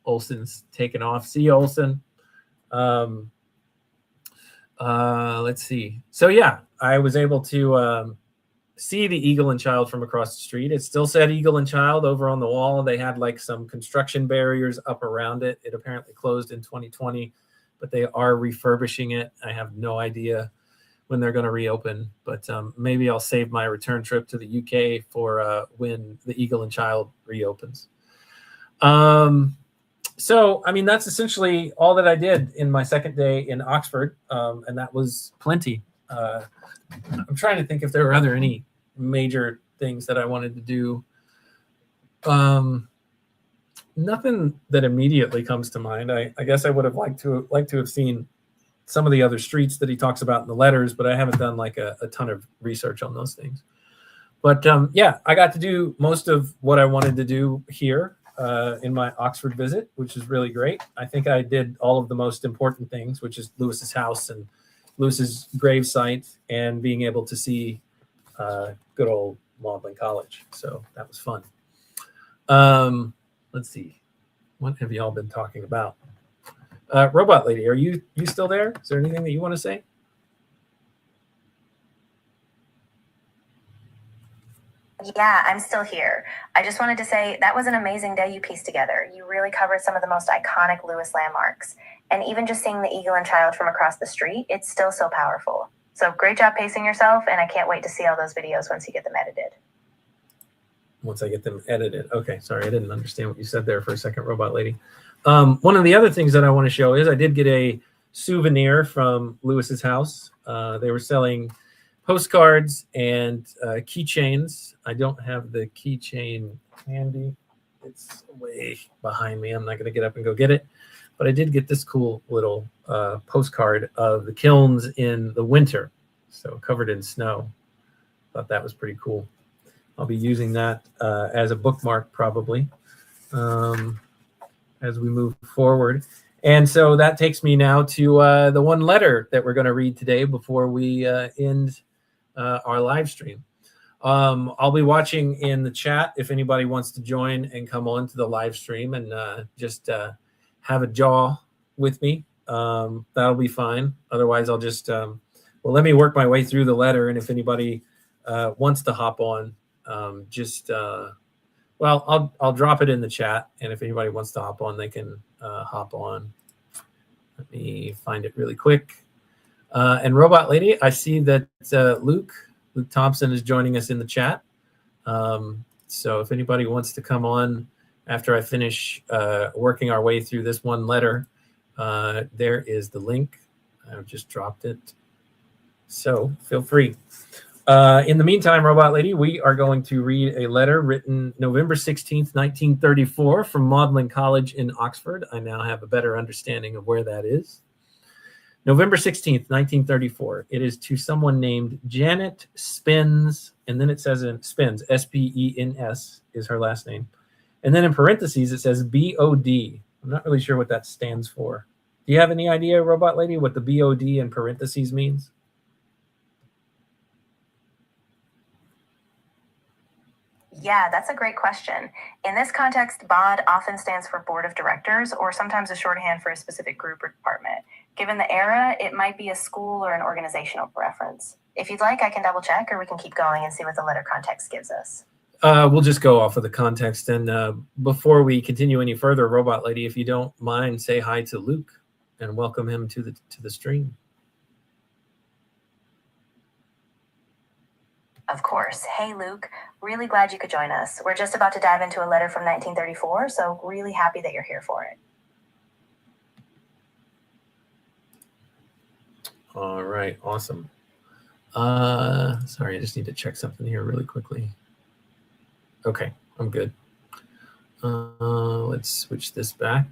Olson's taken off. See you, Olson. Let's see. So yeah, I was able to see the Eagle and Child from across the street. It still said Eagle and Child over on the wall. They had like some construction barriers up around it. It apparently closed in 2020, but they are refurbishing it. I have no idea when they're going to reopen, but maybe I'll save my return trip to the UK for when the Eagle and Child reopens. So, I mean, that's essentially all that I did in my second day in Oxford, and that was plenty. I'm trying to think if there were any major things that I wanted to do. Nothing that immediately comes to mind. I guess I would have liked to have seen some of the other streets that he talks about in the letters, but I haven't done like a ton of research on those things. But yeah, I got to do most of what I wanted to do here in my Oxford visit, which is really great. I think I did all of the most important things, which is Lewis's house and Lewis's grave site and being able to see good old Magdalen College. So that was fun. Let's see. What have y'all been talking about? Robot Lady, are you still there? Is there anything that you want to say? Yeah, I'm still here. I just wanted to say that was an amazing day you pieced together. You really covered some of the most iconic Lewis landmarks. And even just seeing the eagle and child from across the street, it's still so powerful. So great job pacing yourself, and I can't wait to see all those videos once you get them edited. Once I get them edited. Okay, sorry, I didn't understand what you said there for a second, Robot Lady. One of the other things that I want to show is I did get a souvenir from Lewis's house. They were selling postcards and keychains. I don't have the keychain handy. It's way behind me. I'm not going to get up and go get it. But I did get this cool little postcard of the kilns in the winter, so covered in snow. Thought that was pretty cool. I'll be using that as a bookmark probably as we move forward. And so that takes me now to the one letter that we're going to read today before we end our live stream. I'll be watching in the chat if anybody wants to join and come on to the live stream and just have a jaw with me. That'll be fine. Otherwise, I'll just, well, let me work my way through the letter. And if anybody wants to hop on, well, I'll drop it in the chat. And if anybody wants to hop on, they can hop on. Let me find it really quick. And Robot Lady, I see that Luke Thompson is joining us in the chat. So if anybody wants to come on after I finish working our way through this one letter, there is the link. I've just dropped it. So feel free. In the meantime, Robot Lady, we are going to read a letter written November 16th, 1934 from Magdelan College in Oxford. I now have a better understanding of where that is. November 16th, 1934. It is to someone named Janet Spens, and then it says in Spens, S-P-E-N-S is her last name. And then in parentheses, it says B-O-D. I'm not really sure what that stands for. Do you have any idea, Robot Lady, what the B-O-D in parentheses means? Yeah, that's a great question. In this context, BOD often stands for Board of Directors, or sometimes a shorthand for a specific group or department. Given the era, it might be a school or an organizational reference. If you'd like, I can double check, or we can keep going and see what the letter context gives us. We'll just go off of the context. And before we continue any further, Robot Lady, if you don't mind, say hi to Luke and welcome him to the stream. Of course. Hey, Luke. Really glad you could join us. We're just about to dive into a letter from 1934, so really happy that you're here for it. All right. Awesome. Sorry, I just need to check something here really quickly. Okay, I'm good. Let's switch this back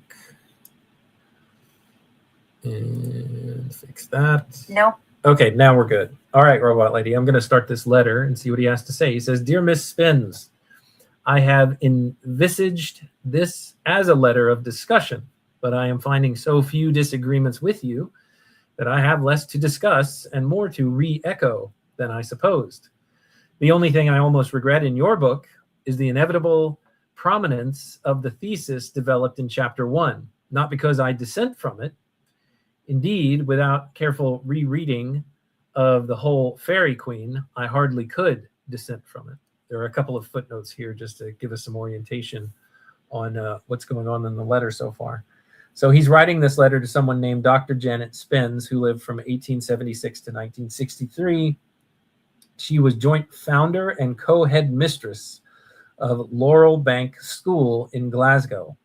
and fix that. Nope. Okay, now we're good. All right, Robot Lady, I'm going to start this letter and see what he has to say. He says, Dear Miss Spens, I have envisaged this as a letter of discussion, but I am finding so few disagreements with you that I have less to discuss and more to re-echo than I supposed. The only thing I almost regret in your book is the inevitable prominence of the thesis developed in Chapter 1, not because I dissent from it. Indeed, without careful rereading of the whole Fairy Queen, I hardly could dissent from it. There are a couple of footnotes here just to give us some orientation on what's going on in the letter so far. So he's writing this letter to someone named Dr. Janet Spens, who lived from 1876 to 1963. She was joint founder and co-head mistress of Laurel Bank School in Glasgow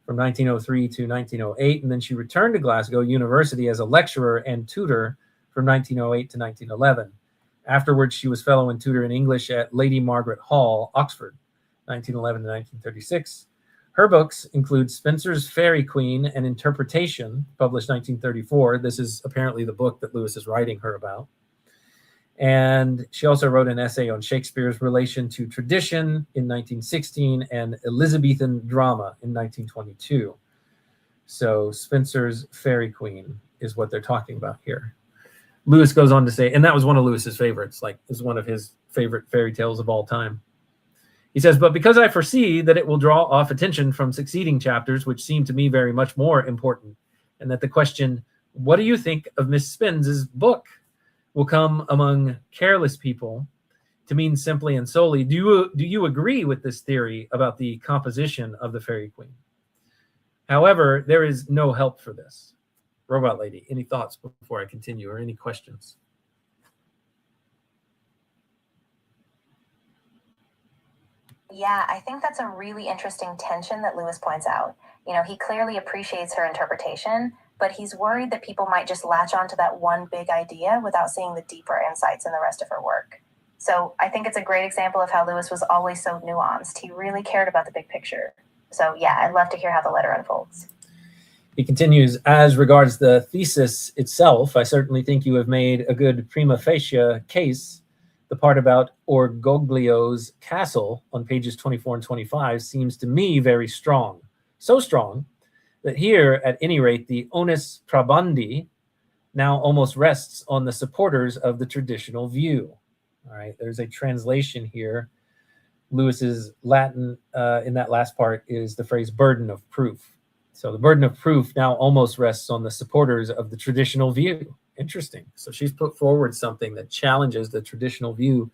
from 1903 to 1908, and then she returned to Glasgow University as a lecturer and tutor from 1908 to 1911. Afterwards, she was fellow and tutor in English at Lady Margaret Hall, Oxford, 1911 to 1936. Her books include Spenser's Fairy Queen, an Interpretation, published 1934. This is apparently the book that Lewis is writing her about. And she also wrote an essay on Shakespeare's relation to tradition in 1916 and Elizabethan drama in 1922. So Spenser's Fairy Queen is what they're talking about here. Lewis goes on to say, and that was one of Lewis's favorites, like is one of his favorite fairy tales of all time. He says, but because I foresee that it will draw off attention from succeeding chapters, which seem to me very much more important, and that the question, what do you think of Miss Spens's book, will come among careless people, to mean simply and solely. Do you agree with this theory about the composition of the fairy queen? However, there is no help for this. Robot lady, any thoughts before I continue, or any questions? Yeah, I think that's a really interesting tension that Lewis points out. You know, he clearly appreciates her interpretation, but he's worried that people might just latch onto that one big idea without seeing the deeper insights in the rest of her work. So I think it's a great example of how Lewis was always so nuanced. He really cared about the big picture. So yeah, I'd love to hear how the letter unfolds. He continues, as regards the thesis itself, I certainly think you have made a good prima facie case. The part about Orgoglio's castle on pages 24 and 25 seems to me very strong. So strong that here, at any rate, the onus probandi now almost rests on the supporters of the traditional view. All right, there's a translation here. Lewis's Latin in that last part is the phrase burden of proof. So the burden of proof now almost rests on the supporters of the traditional view. Interesting. So she's put forward something that challenges the traditional view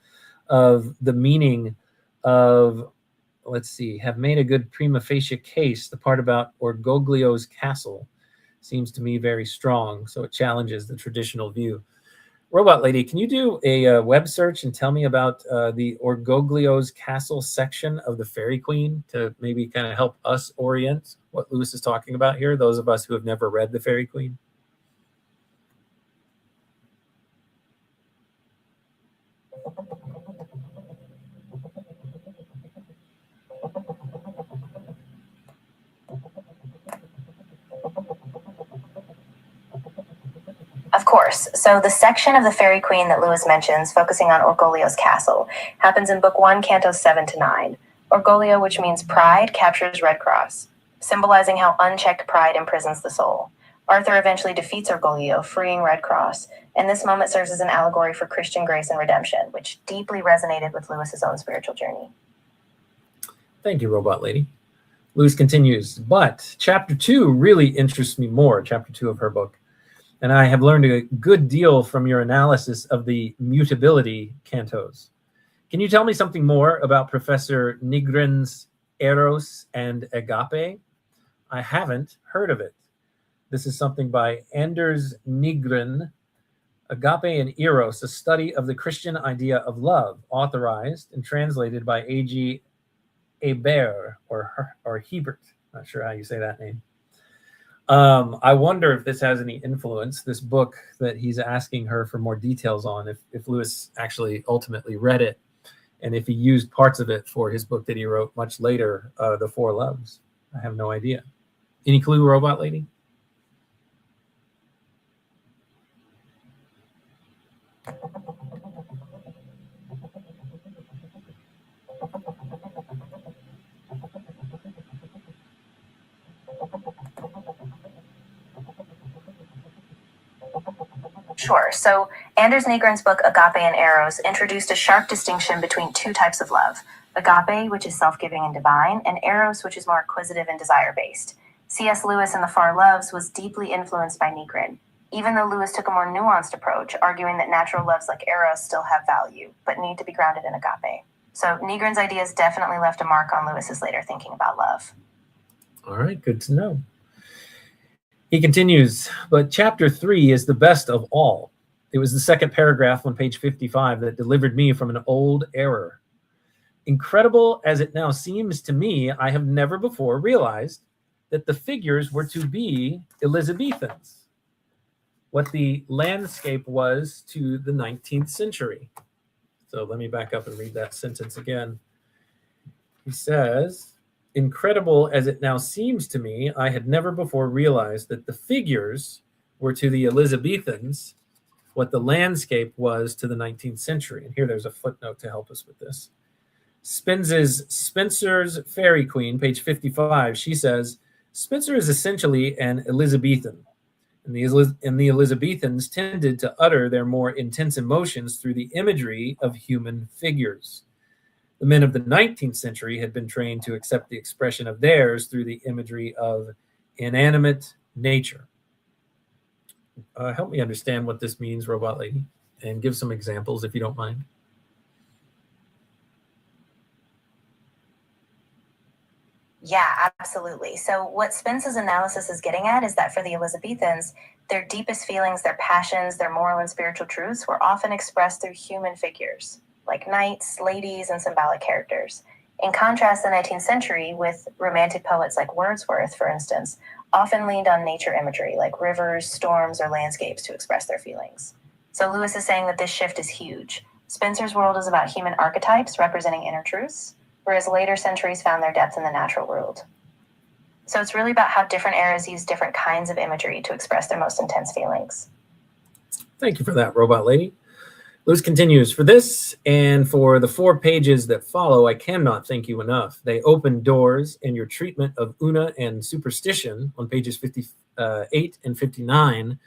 of the meaning of, let's see, have made a good prima facie case. The part about Orgoglio's castle seems to me very strong. So it challenges the traditional view. Robot lady, can you do a web search and tell me about the Orgoglio's castle section of the Fairy Queen to maybe kind of help us orient what Lewis is talking about here, those of us who have never read the Fairy Queen? Of course. So the section of the Fairy Queen that Lewis mentions, focusing on Orgoglio's castle, happens in Book 1, Cantos 7 to 9. Orgoglio, which means pride, captures Red Cross, symbolizing how unchecked pride imprisons the soul. Arthur eventually defeats Orgoglio, freeing Red Cross, and this moment serves as an allegory for Christian grace and redemption, which deeply resonated with Lewis's own spiritual journey. Thank you, Robot Lady. Lewis continues, but chapter 2 really interests me more, chapter 2 of her book. And I have learned a good deal from your analysis of the mutability cantos. Can you tell me something more about Professor Nygren's Eros and Agape? I haven't heard of it. This is something by Anders Nygren, Agape and Eros, a study of the Christian idea of love, authorized and translated by A.G. Hebert, or Hebert, not sure how you say that name. I wonder if this has any influence, this book that he's asking her for more details on, if Lewis actually ultimately read it, and if he used parts of it for his book that he wrote much later, The Four Loves. I have no idea. Any clue, Robot Lady? Sure. So Anders Nygren's book, Agape and Eros, introduced a sharp distinction between two types of love. Agape, which is self-giving and divine, and Eros, which is more acquisitive and desire-based. C.S. Lewis in The Four Loves was deeply influenced by Nygren, even though Lewis took a more nuanced approach, arguing that natural loves like Eros still have value, but need to be grounded in agape. So Nygren's ideas definitely left a mark on Lewis's later thinking about love. All right, good to know. He continues, but chapter 3 is the best of all. It was the second paragraph on page 55 that delivered me from an old error. Incredible as it now seems to me, I have never before realized that the figures were to be Elizabethans, what the landscape was to the 19th century. So let me back up and read that sentence again. He says, incredible as it now seems to me, I had never before realized that the figures were to the Elizabethans what the landscape was to the 19th century. And here there's a footnote to help us with this. Spencer's Fairy Queen, page 55, she says, Spencer is essentially an Elizabethan, and the Elizabethans tended to utter their more intense emotions through the imagery of human figures. The men of the 19th century had been trained to accept the expression of theirs through the imagery of inanimate nature. Help me understand what this means, Robot Lady, and give some examples if you don't mind. Yeah, absolutely. So what Spence's analysis is getting at is that for the Elizabethans, their deepest feelings, their passions, their moral and spiritual truths were often expressed through human figures, like knights, ladies, and symbolic characters. In contrast, the 19th century, with romantic poets like Wordsworth, for instance, often leaned on nature imagery, like rivers, storms, or landscapes to express their feelings. So Lewis is saying that this shift is huge. Spencer's world is about human archetypes representing inner truths, whereas later centuries found their depth in the natural world. So it's really about how different eras use different kinds of imagery to express their most intense feelings. Thank you for that, Robot Lady. Lewis continues, for this and for the 4 pages that follow, I cannot thank you enough. They open doors, and your treatment of Una and superstition on pages 58 and 59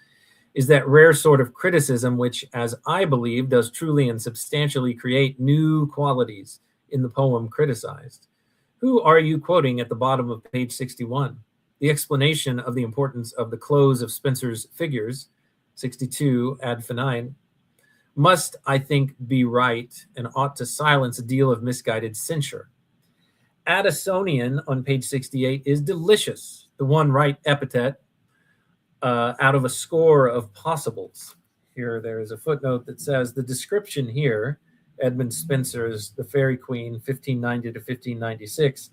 is that rare sort of criticism which, as I believe, does truly and substantially create new qualities in the poem criticized. Who are you quoting at the bottom of page 61? The explanation of the importance of the close of Spencer's figures, 62 ad finine, must, I think, be right and ought to silence a deal of misguided censure. Addisonian on page 68 is delicious, the one right epithet out of a score of possibles. Here there is a footnote that says the description here, Edmund Spenser's The Faerie Queen, 1590 to 1596,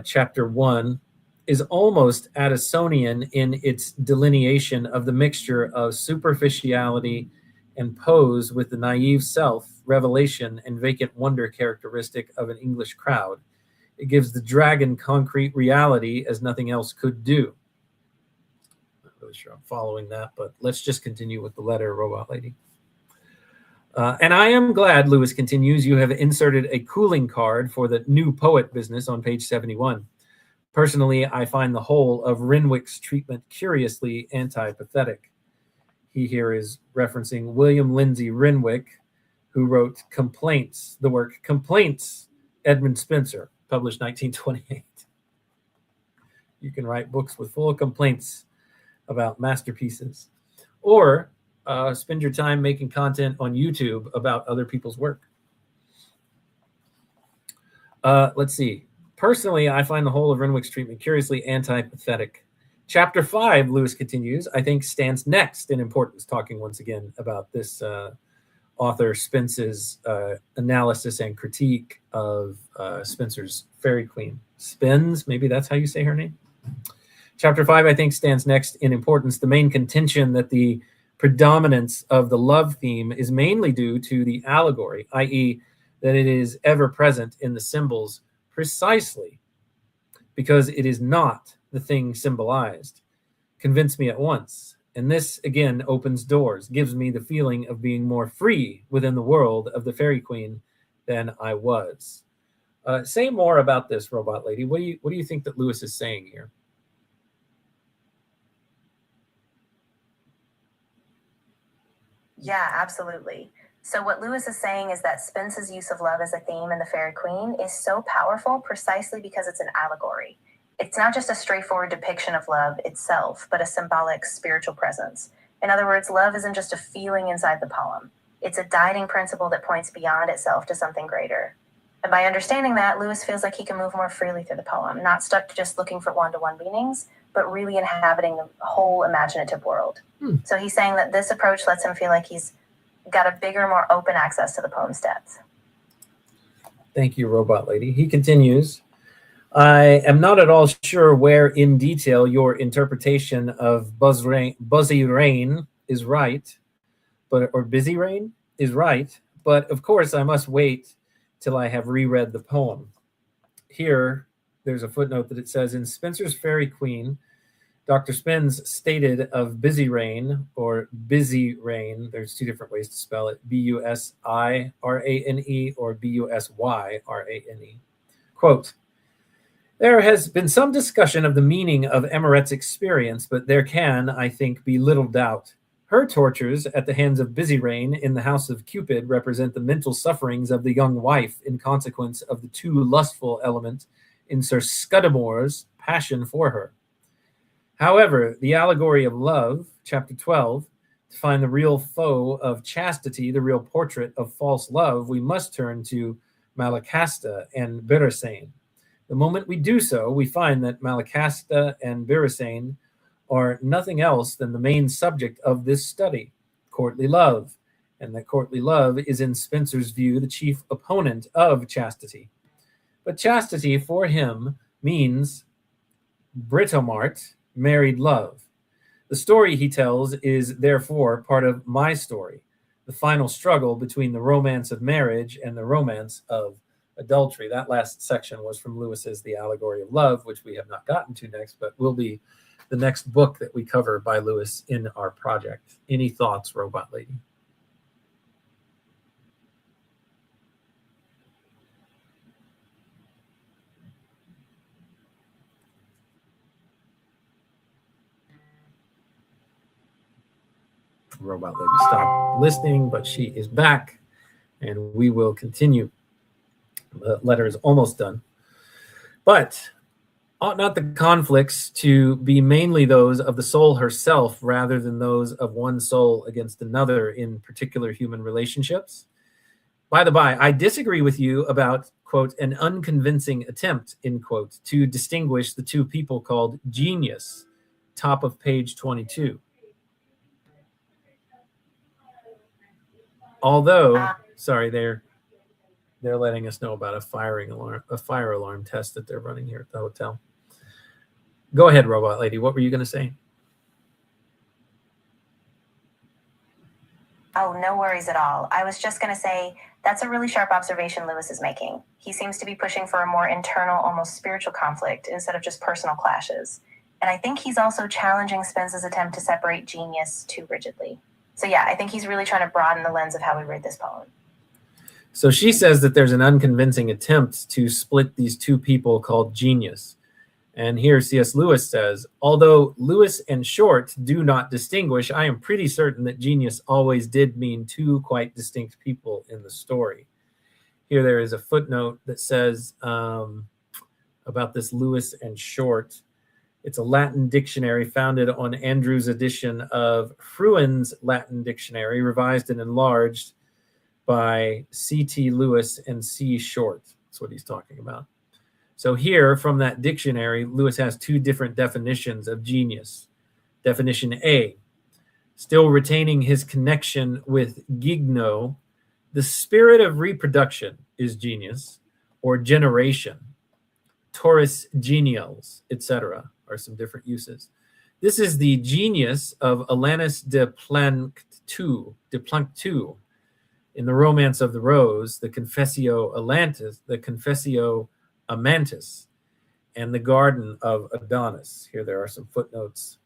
chapter 1, is almost Addisonian in its delineation of the mixture of superficiality and pose with the naive self, revelation, and vacant wonder characteristic of an English crowd. It gives the dragon concrete reality as nothing else could do. Not really sure I'm following that, but let's just continue with the letter, Robot Lady. And I am glad, Lewis continues, you have inserted a cooling card for the new poet business on page 71. Personally, I find the whole of Renwick's treatment curiously antipathetic. He here is referencing William Lindsay Renwick, who wrote Complaints, the work Complaints, Edmund Spenser, published 1928. You can write books with full of complaints about masterpieces. Or spend your time making content on YouTube about other people's work. Let's see. Personally, I find the whole of Renwick's treatment curiously antipathetic. Chapter 5, Lewis continues, I think stands next in importance, talking once again about this author Spence's analysis and critique of Spencer's Faerie Queen. Spence, maybe that's how you say her name? Chapter 5, I think, stands next in importance. The main contention that the predominance of the love theme is mainly due to the allegory, i.e., that it is ever present in the symbols precisely because it is not the thing symbolized. Convince me at once. And this, again, opens doors, gives me the feeling of being more free within the world of the Faerie Queen than I was. Say more about this, Robot Lady. What do you think that Lewis is saying here? Yeah, absolutely. So what Lewis is saying is that Spence's use of love as a theme in the Faerie Queen is so powerful precisely because it's an allegory. It's not just a straightforward depiction of love itself, but a symbolic spiritual presence. In other words, love isn't just a feeling inside the poem. It's a guiding principle that points beyond itself to something greater. And by understanding that, Lewis feels like he can move more freely through the poem, not stuck just looking for one-to-one meanings, but really inhabiting the whole imaginative world. So he's saying that this approach lets him feel like he's got a bigger, more open access to the poem's depth. Thank you, Robot Lady. He continues, I am not at all sure where in detail your interpretation of Buzzy Rain is right, or Busy Rain is right, but of course I must wait till I have reread the poem. Here, there's a footnote that it says, in Spencer's Faerie Queen, Dr. Spence stated of Busy Rain, or Busy Rain, there's 2 different ways to spell it, Busirane or Busyrane. Quote, there has been some discussion of the meaning of Emeret's experience, but there can, I think, be little doubt. Her tortures at the hands of Busy Rain in the house of Cupid represent the mental sufferings of the young wife in consequence of the too lustful element in Sir Scudamore's passion for her. However, the allegory of love, chapter 12, to find the real foe of chastity, the real portrait of false love, we must turn to Malacasta and Berasane. The moment we do so, we find that Malatesta and Beristain are nothing else than the main subject of this study, courtly love, and that courtly love is in Spencer's view the chief opponent of chastity. But chastity for him means Britomart, married love. The story he tells is therefore part of my story, the final struggle between the romance of marriage and the romance of adultery. That last section was from Lewis's The Allegory of Love, which we have not gotten to next, but will be the next book that we cover by Lewis in our project. Any thoughts, Robot Lady? Robot Lady stopped listening, but she is back, and we will continue. The letter is almost done. But ought not the conflicts to be mainly those of the soul herself rather than those of one soul against another in particular human relationships? By the by, I disagree with you about, quote, an unconvincing attempt, end quote, to distinguish the two people called genius, top of page 22. Although, sorry, they're letting us know about a fire alarm test that they're running here at the hotel. Go ahead, Robot Lady. What were you going to say? Oh, no worries at all. I was just going to say that's a really sharp observation Lewis is making. He seems to be pushing for a more internal, almost spiritual conflict instead of just personal clashes. And I think he's also challenging Spence's attempt to separate genius too rigidly. So yeah, I think he's really trying to broaden the lens of how we read this poem. So she says that there's an unconvincing attempt to split these two people called genius. And here C.S. Lewis says, although Lewis and Short do not distinguish, I am pretty certain that genius always did mean two quite distinct people in the story. Here there is a footnote that says about this Lewis and Short. It's a Latin dictionary founded on Andrew's edition of Fruin's Latin Dictionary, revised and enlarged by C.T. Lewis and C. Short. That's what he's talking about. So here, from that dictionary, Lewis has two different definitions of genius. Definition A, still retaining his connection with gigno, the spirit of reproduction is genius, or generation. Taurus genials, etc., are some different uses. This is the genius of Alanus de Planctu. In the Romance of the Rose, the Confessio Amantis, and the Garden of Adonis. Here there are some footnotes.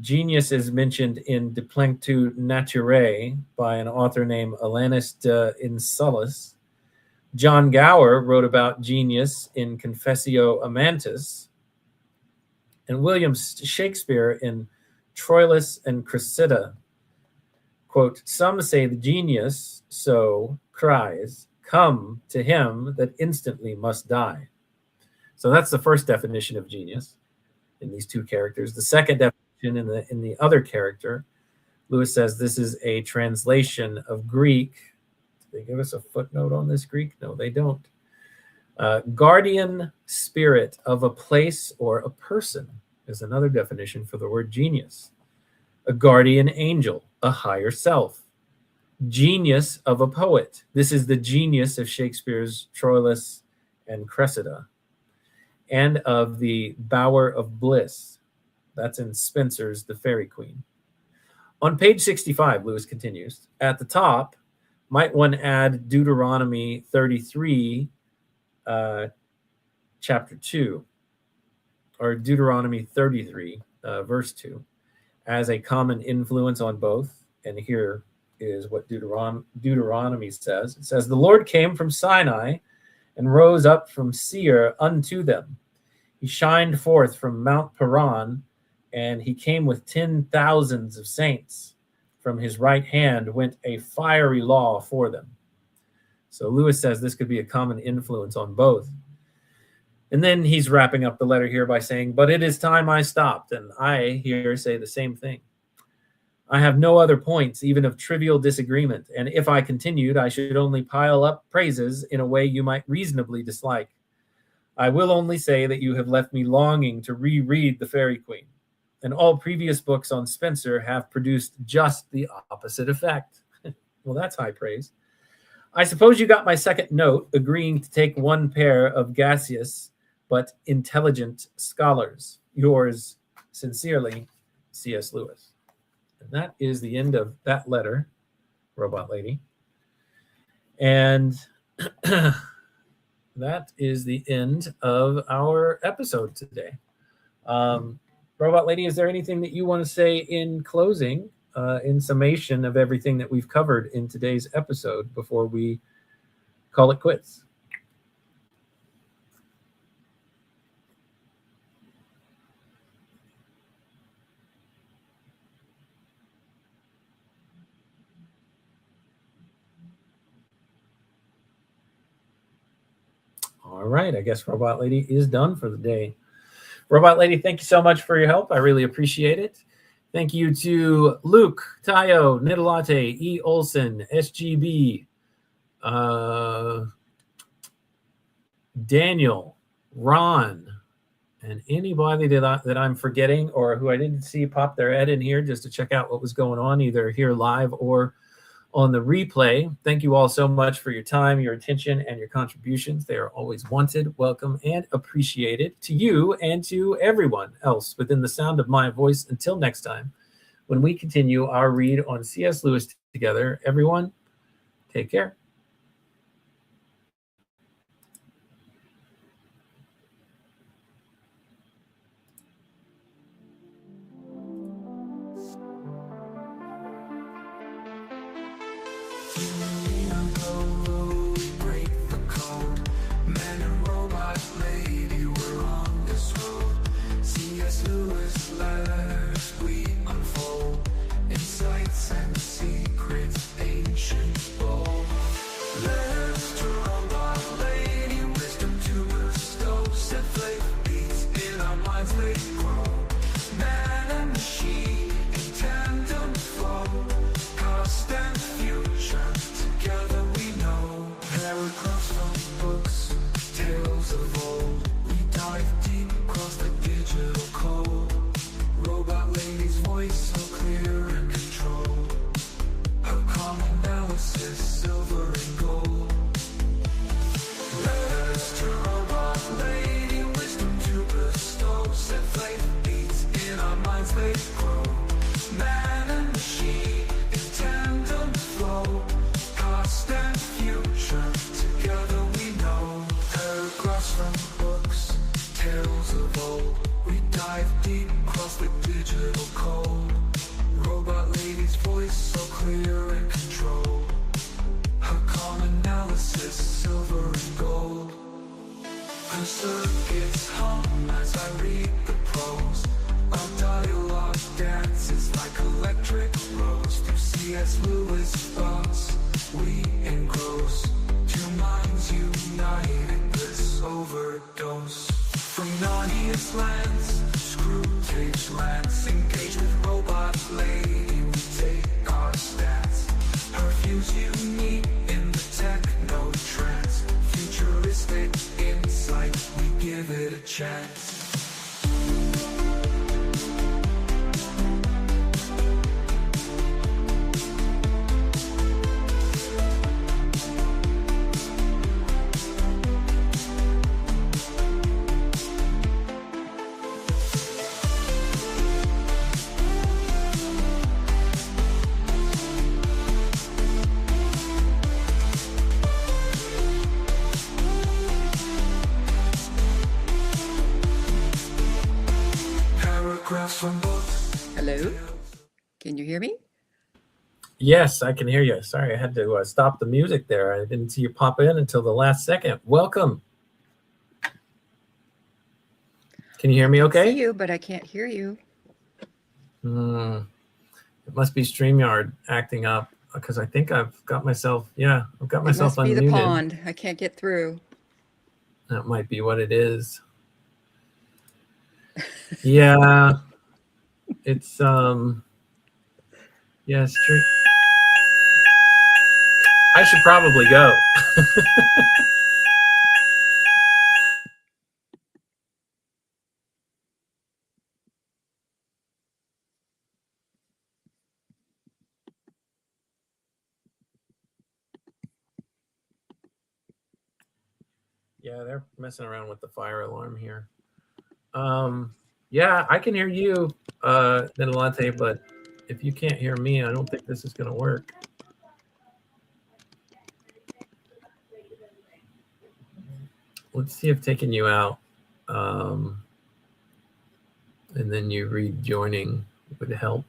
Genius is mentioned in De Planctu Naturae by an author named Alanus de Insulus. John Gower wrote about genius in Confessio Amantis, and William Shakespeare in Troilus and Cressida. Quote, some say the genius so cries, come to him that instantly must die. So that's the first definition of genius in these two characters. The second definition in the other character, Lewis says this is a translation of Greek. Do they give us a footnote on this Greek? No, they don't. Guardian spirit of a place or a person is another definition for the word genius. A guardian angel, a higher self. Genius of a poet. This is the genius of Shakespeare's Troilus and Cressida. And of the Bower of Bliss. That's in Spencer's The Fairy Queen. On page 65, Lewis continues, at the top, might one add Deuteronomy 33, chapter 2, or Deuteronomy 33, verse 2, as a common influence on both. And here is what Deuteronomy says. It says, the Lord came from Sinai and rose up from Seir unto them. He shined forth from Mount Paran, and he came with 10,000s of saints. From his right hand went a fiery law for them. So Lewis says this could be a common influence on both. And then he's wrapping up the letter here by saying, but it is time I stopped, and I here say the same thing. I have no other points, even of trivial disagreement, and if I continued, I should only pile up praises in a way you might reasonably dislike. I will only say that you have left me longing to reread The Fairy Queen, and all previous books on Spencer have produced just the opposite effect. Well, that's high praise. I suppose you got my second note agreeing to take one pair of gaseous but intelligent scholars. Yours sincerely, C.S. Lewis. And that is the end of that letter, Robot Lady. And that is the end of our episode today. Robot Lady, is there anything that you want to say in closing, in summation of everything that we've covered in today's episode before we call it quits? All right, I guess Robot Lady is done for the day. Robot Lady, thank you so much for your help. I really appreciate it. Thank you to Luke, Tayo, Nidalate, E. Olson, SGB, Daniel, Ron, and anybody that I'm forgetting or who I didn't see pop their head in here just to check out what was going on, either here live or on the replay. Thank you all so much for your time, your attention, and your contributions. They are always wanted, welcome, and appreciated to you and to everyone else within the sound of my voice. Until next time, when we continue our read on C.S. Lewis together, everyone, take care. Circuits hum as I read the prose. Our dialogue dances like electric rose. Through C.S. Lewis thoughts we engross. Two minds united, this overdose. From Narnia's lands, Screwtape's lands, engage with Robot Lady, we take our stance. Her views unique in the techno trance. Futuristic insight, we give it a chance. Hello? Can you hear me? Yes, I can hear you. Sorry, I had to stop the music there. I didn't see you pop in until the last second. Welcome. Can you hear me okay? I see you, but I can't hear you. It must be StreamYard acting up because I think I've got myself, I've got myself unmuted. It must be the pond. I can't get through. That might be what it is. Yeah. It's yes, I should probably go. Yeah, they're messing around with the fire alarm here. Yeah, I can hear you, Nidelante, but if you can't hear me, I don't think this is going to work. Let's see if taking you out and then you rejoining would help.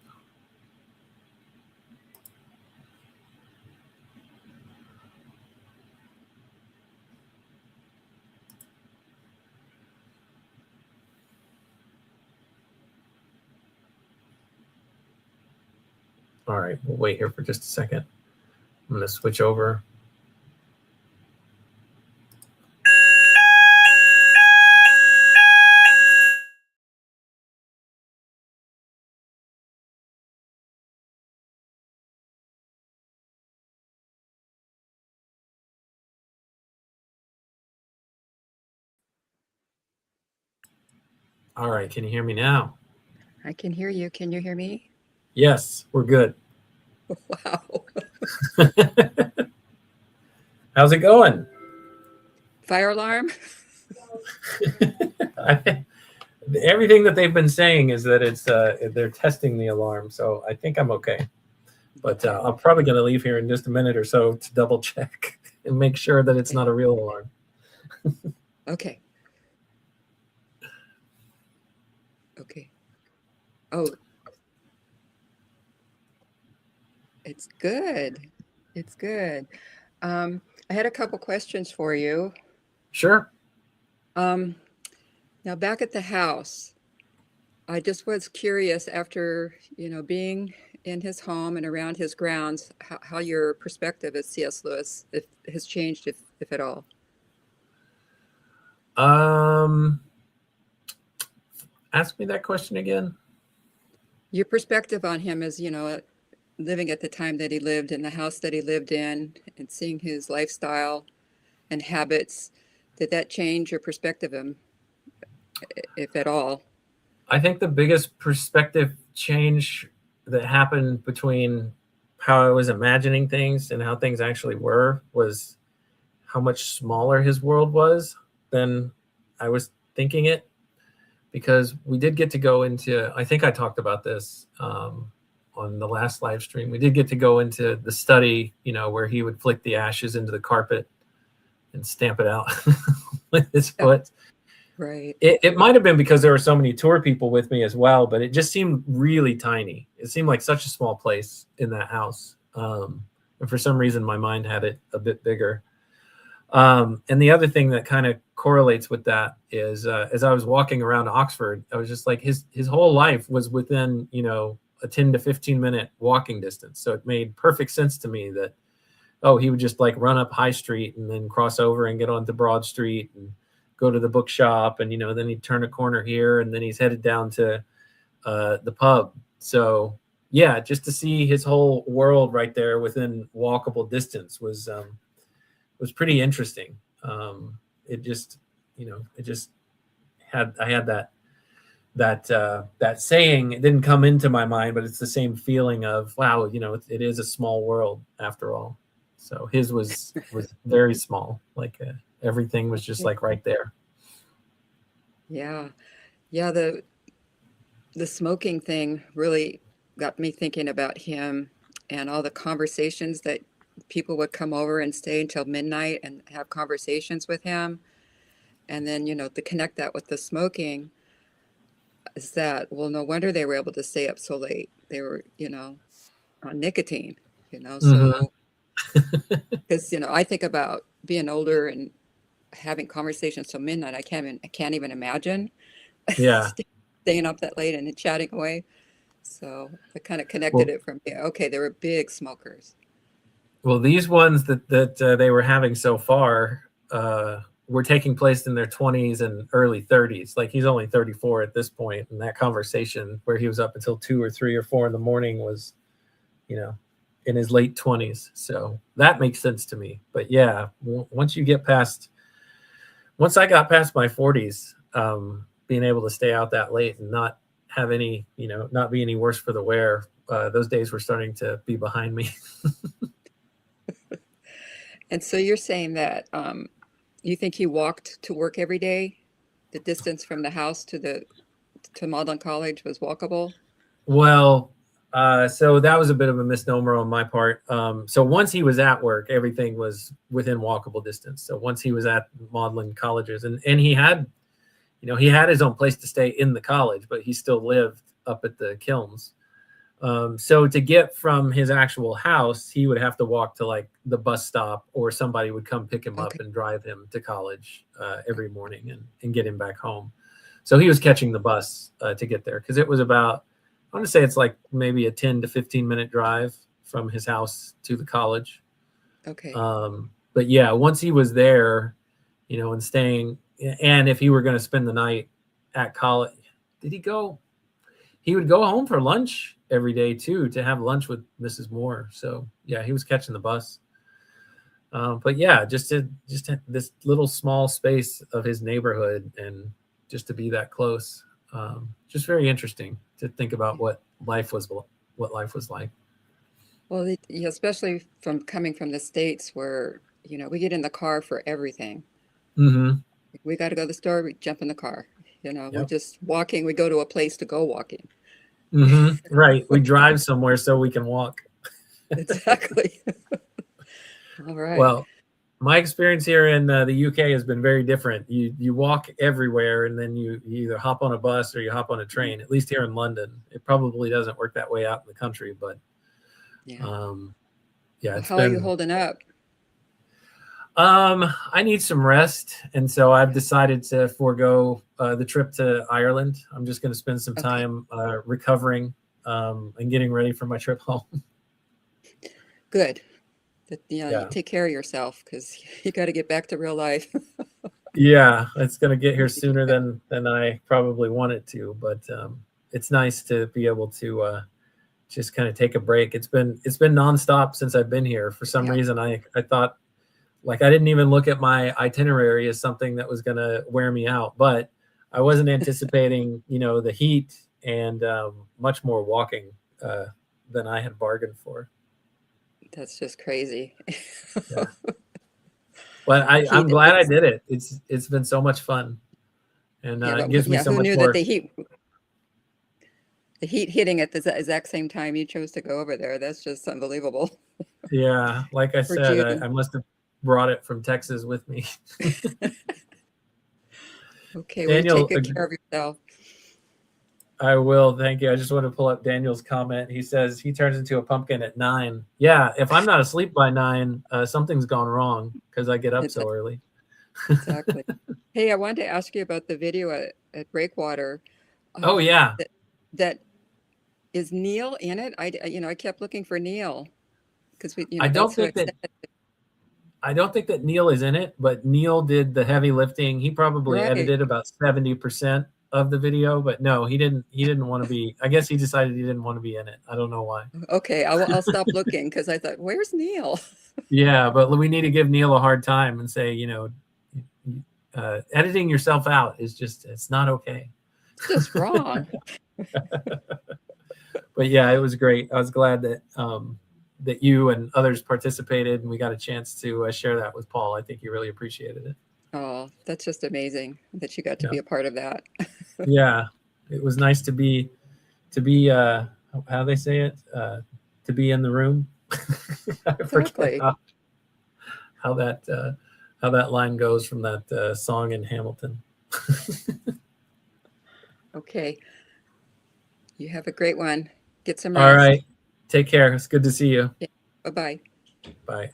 All right, we'll wait here for just a second. I'm going to switch over. All right, can you hear me now? I can hear you. Can you hear me? Yes, we're good. Wow. How's it going? Fire alarm? Everything that they've been saying is that it's they're testing the alarm, so I think I'm okay. But I'm probably going to leave here in just a minute or so to double check and make sure that it's not a real alarm. Okay. Okay. Oh, it's good. It's good. I had a couple questions for you. Sure. Now back at the house, I just was curious after, being in his home and around his grounds, how your perspective as C.S. Lewis has changed, if at all. Ask me that question again. Your perspective on him as, living at the time that he lived in the house that he lived in and seeing his lifestyle and habits, did that change your perspective of him, if at all? I think the biggest perspective change that happened between how I was imagining things and how things actually were was how much smaller his world was than I was thinking it. Because we did get to go into, I think I talked about this on the last live stream. We did get to go into the study, where he would flick the ashes into the carpet and stamp it out with his foot. Right. It might have been because there were so many tour people with me as well, but it just seemed really tiny. It seemed like such a small place in that house. And for some reason, my mind had it a bit bigger. And the other thing that kind of correlates with that is as I was walking around Oxford, I was just like, his whole life was within, a 10 to 15 minute walking distance. So it made perfect sense to me that, he would just like run up High Street and then cross over and get onto Broad Street and go to the bookshop. And, then he'd turn a corner here and then he's headed down to the pub. So yeah, just to see his whole world right there within walkable distance was pretty interesting. It just had that saying. It didn't come into my mind, but it's the same feeling of, wow, it is a small world after all. So his was very small. Like everything was just like right there. Yeah. The smoking thing really got me thinking about him and all the conversations that people would come over and stay until midnight and have conversations with him. And then, to connect that with the smoking is that, well, no wonder they were able to stay up so late. They were, on nicotine, so because, I think about being older and having conversations till midnight. I can't even imagine staying up that late and chatting away. So I kind of connected it from, okay, they were big smokers. Well, these ones that they were having so far were taking place in their 20s and early 30s. Like he's only 34 at this point, and that conversation where he was up until 2 or 3 or 4 in the morning was, in his late 20s. So that makes sense to me. But yeah, once I got past my 40s, being able to stay out that late and not have any, not be any worse for the wear, those days were starting to be behind me. And so you're saying that you think he walked to work every day? The distance from the house to Magdelan College was walkable? Well, so that was a bit of a misnomer on my part. So once he was at work, everything was within walkable distance. So once he was at Magdelan colleges, and he had, he had his own place to stay in the college, but he still lived up at the kilns. So to get from his actual house, he would have to walk to like the bus stop, or somebody would come pick him up and drive him to college every morning and get him back home. So he was catching the bus to get there, because it was about, I want to say it's like maybe a 10 to 15 minute drive from his house to the college. Okay. But yeah, once he was there, and staying, and if he were going to spend the night at college, he would go home for lunch every day too, to have lunch with Mrs. Moore. So yeah, he was catching the bus. But yeah, just this little small space of his neighborhood, and just to be that close, just very interesting to think about what life was like. Well, especially coming from the States, where we get in the car for everything. Mm-hmm. We got to go to the store, we jump in the car. Yep. We're just walking. We go to a place to go walking. Mm-hmm. Right. We drive somewhere so we can walk. Exactly. All right. Well, my experience here in the UK has been very different. You walk everywhere, and then you either hop on a bus or you hop on a train. At least here in London, it probably doesn't work that way out in the country. But yeah, how are you holding up? I need some rest, and so I've decided to forego the trip to Ireland. I'm just going to spend some time recovering and getting ready for my trip home. Good. You take care of yourself, because you got to get back to real life. Yeah, it's going to get here sooner than I probably want it to, but it's nice to be able to just kind of take a break. It's been nonstop since I've been here. For some reason, I thought, like, I didn't even look at my itinerary as something that was going to wear me out, but I wasn't anticipating, the heat and much more walking than I had bargained for. That's just crazy. Yeah. But I'm glad I did it. It's been so much fun, and it gives me so much more. Who knew that the heat hitting at the exact same time you chose to go over there? That's just unbelievable. Yeah, like I said, I must have brought it from Texas with me. Okay, Daniel, well, take good care of yourself. I will, thank you. I just want to pull up Daniel's comment. He says he turns into a pumpkin at 9. Yeah, if I'm not asleep by 9, something's gone wrong, because I get up so early. Exactly. Hey, I wanted to ask you about the video at Breakwater. Oh yeah. That is Neil in it? I kept looking for Neil, because I don't think that Neil is in it, but Neil did the heavy lifting. He probably edited about 70% of the video, but no, he didn't want to be. I guess he decided he didn't want to be in it. I don't know why. Okay, I'll stop looking, because I thought, where's Neil? Yeah, but we need to give Neil a hard time and say, editing yourself out is it's not okay. It's just wrong. But yeah, it was great. I was glad that that you and others participated, and we got a chance to share that with Paul. I think he really appreciated it. Oh, that's just amazing that you got to be a part of that. Yeah, it was nice to be how they say it, to be in the room. I forget how that line goes from that song in Hamilton. Okay, you have a great one. Get some rest. All right, take care. It's good to see you. Yeah. Bye-bye. Bye.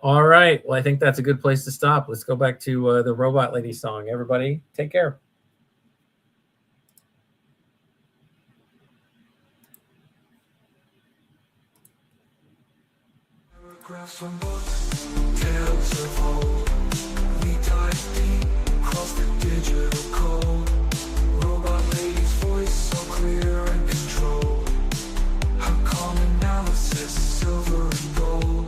All right. Well, I think that's a good place to stop. Let's go back to the Robot Lady song. Everybody, take care. Paragraphs from books, tales of old. We dive deep across the digital code. Robot Lady's voice so clear and controlled. Her calm analysis, silver and gold.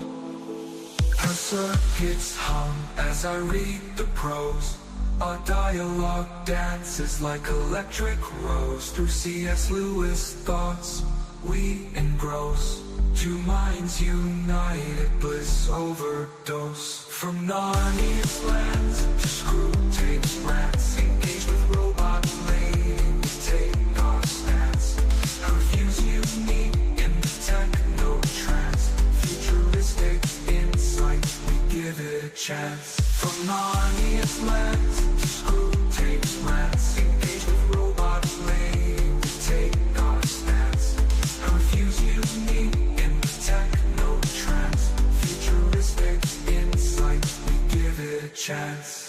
Her circuits hum as I read the prose. Our dialogue dances like electric rose. Through C.S. Lewis thoughts we engross. Two minds united, bliss overdose. From Narnia's lands to screw tapes, rats engaged with robot ladies. Take our stance. Her views unique in the techno trance. Futuristic insight, we give it a chance. From Narnia's lands to screw tapes, rats engaged with robot ladies. Take our stance. Her views unique in the techno trance. Futuristic insight, we give it a chance.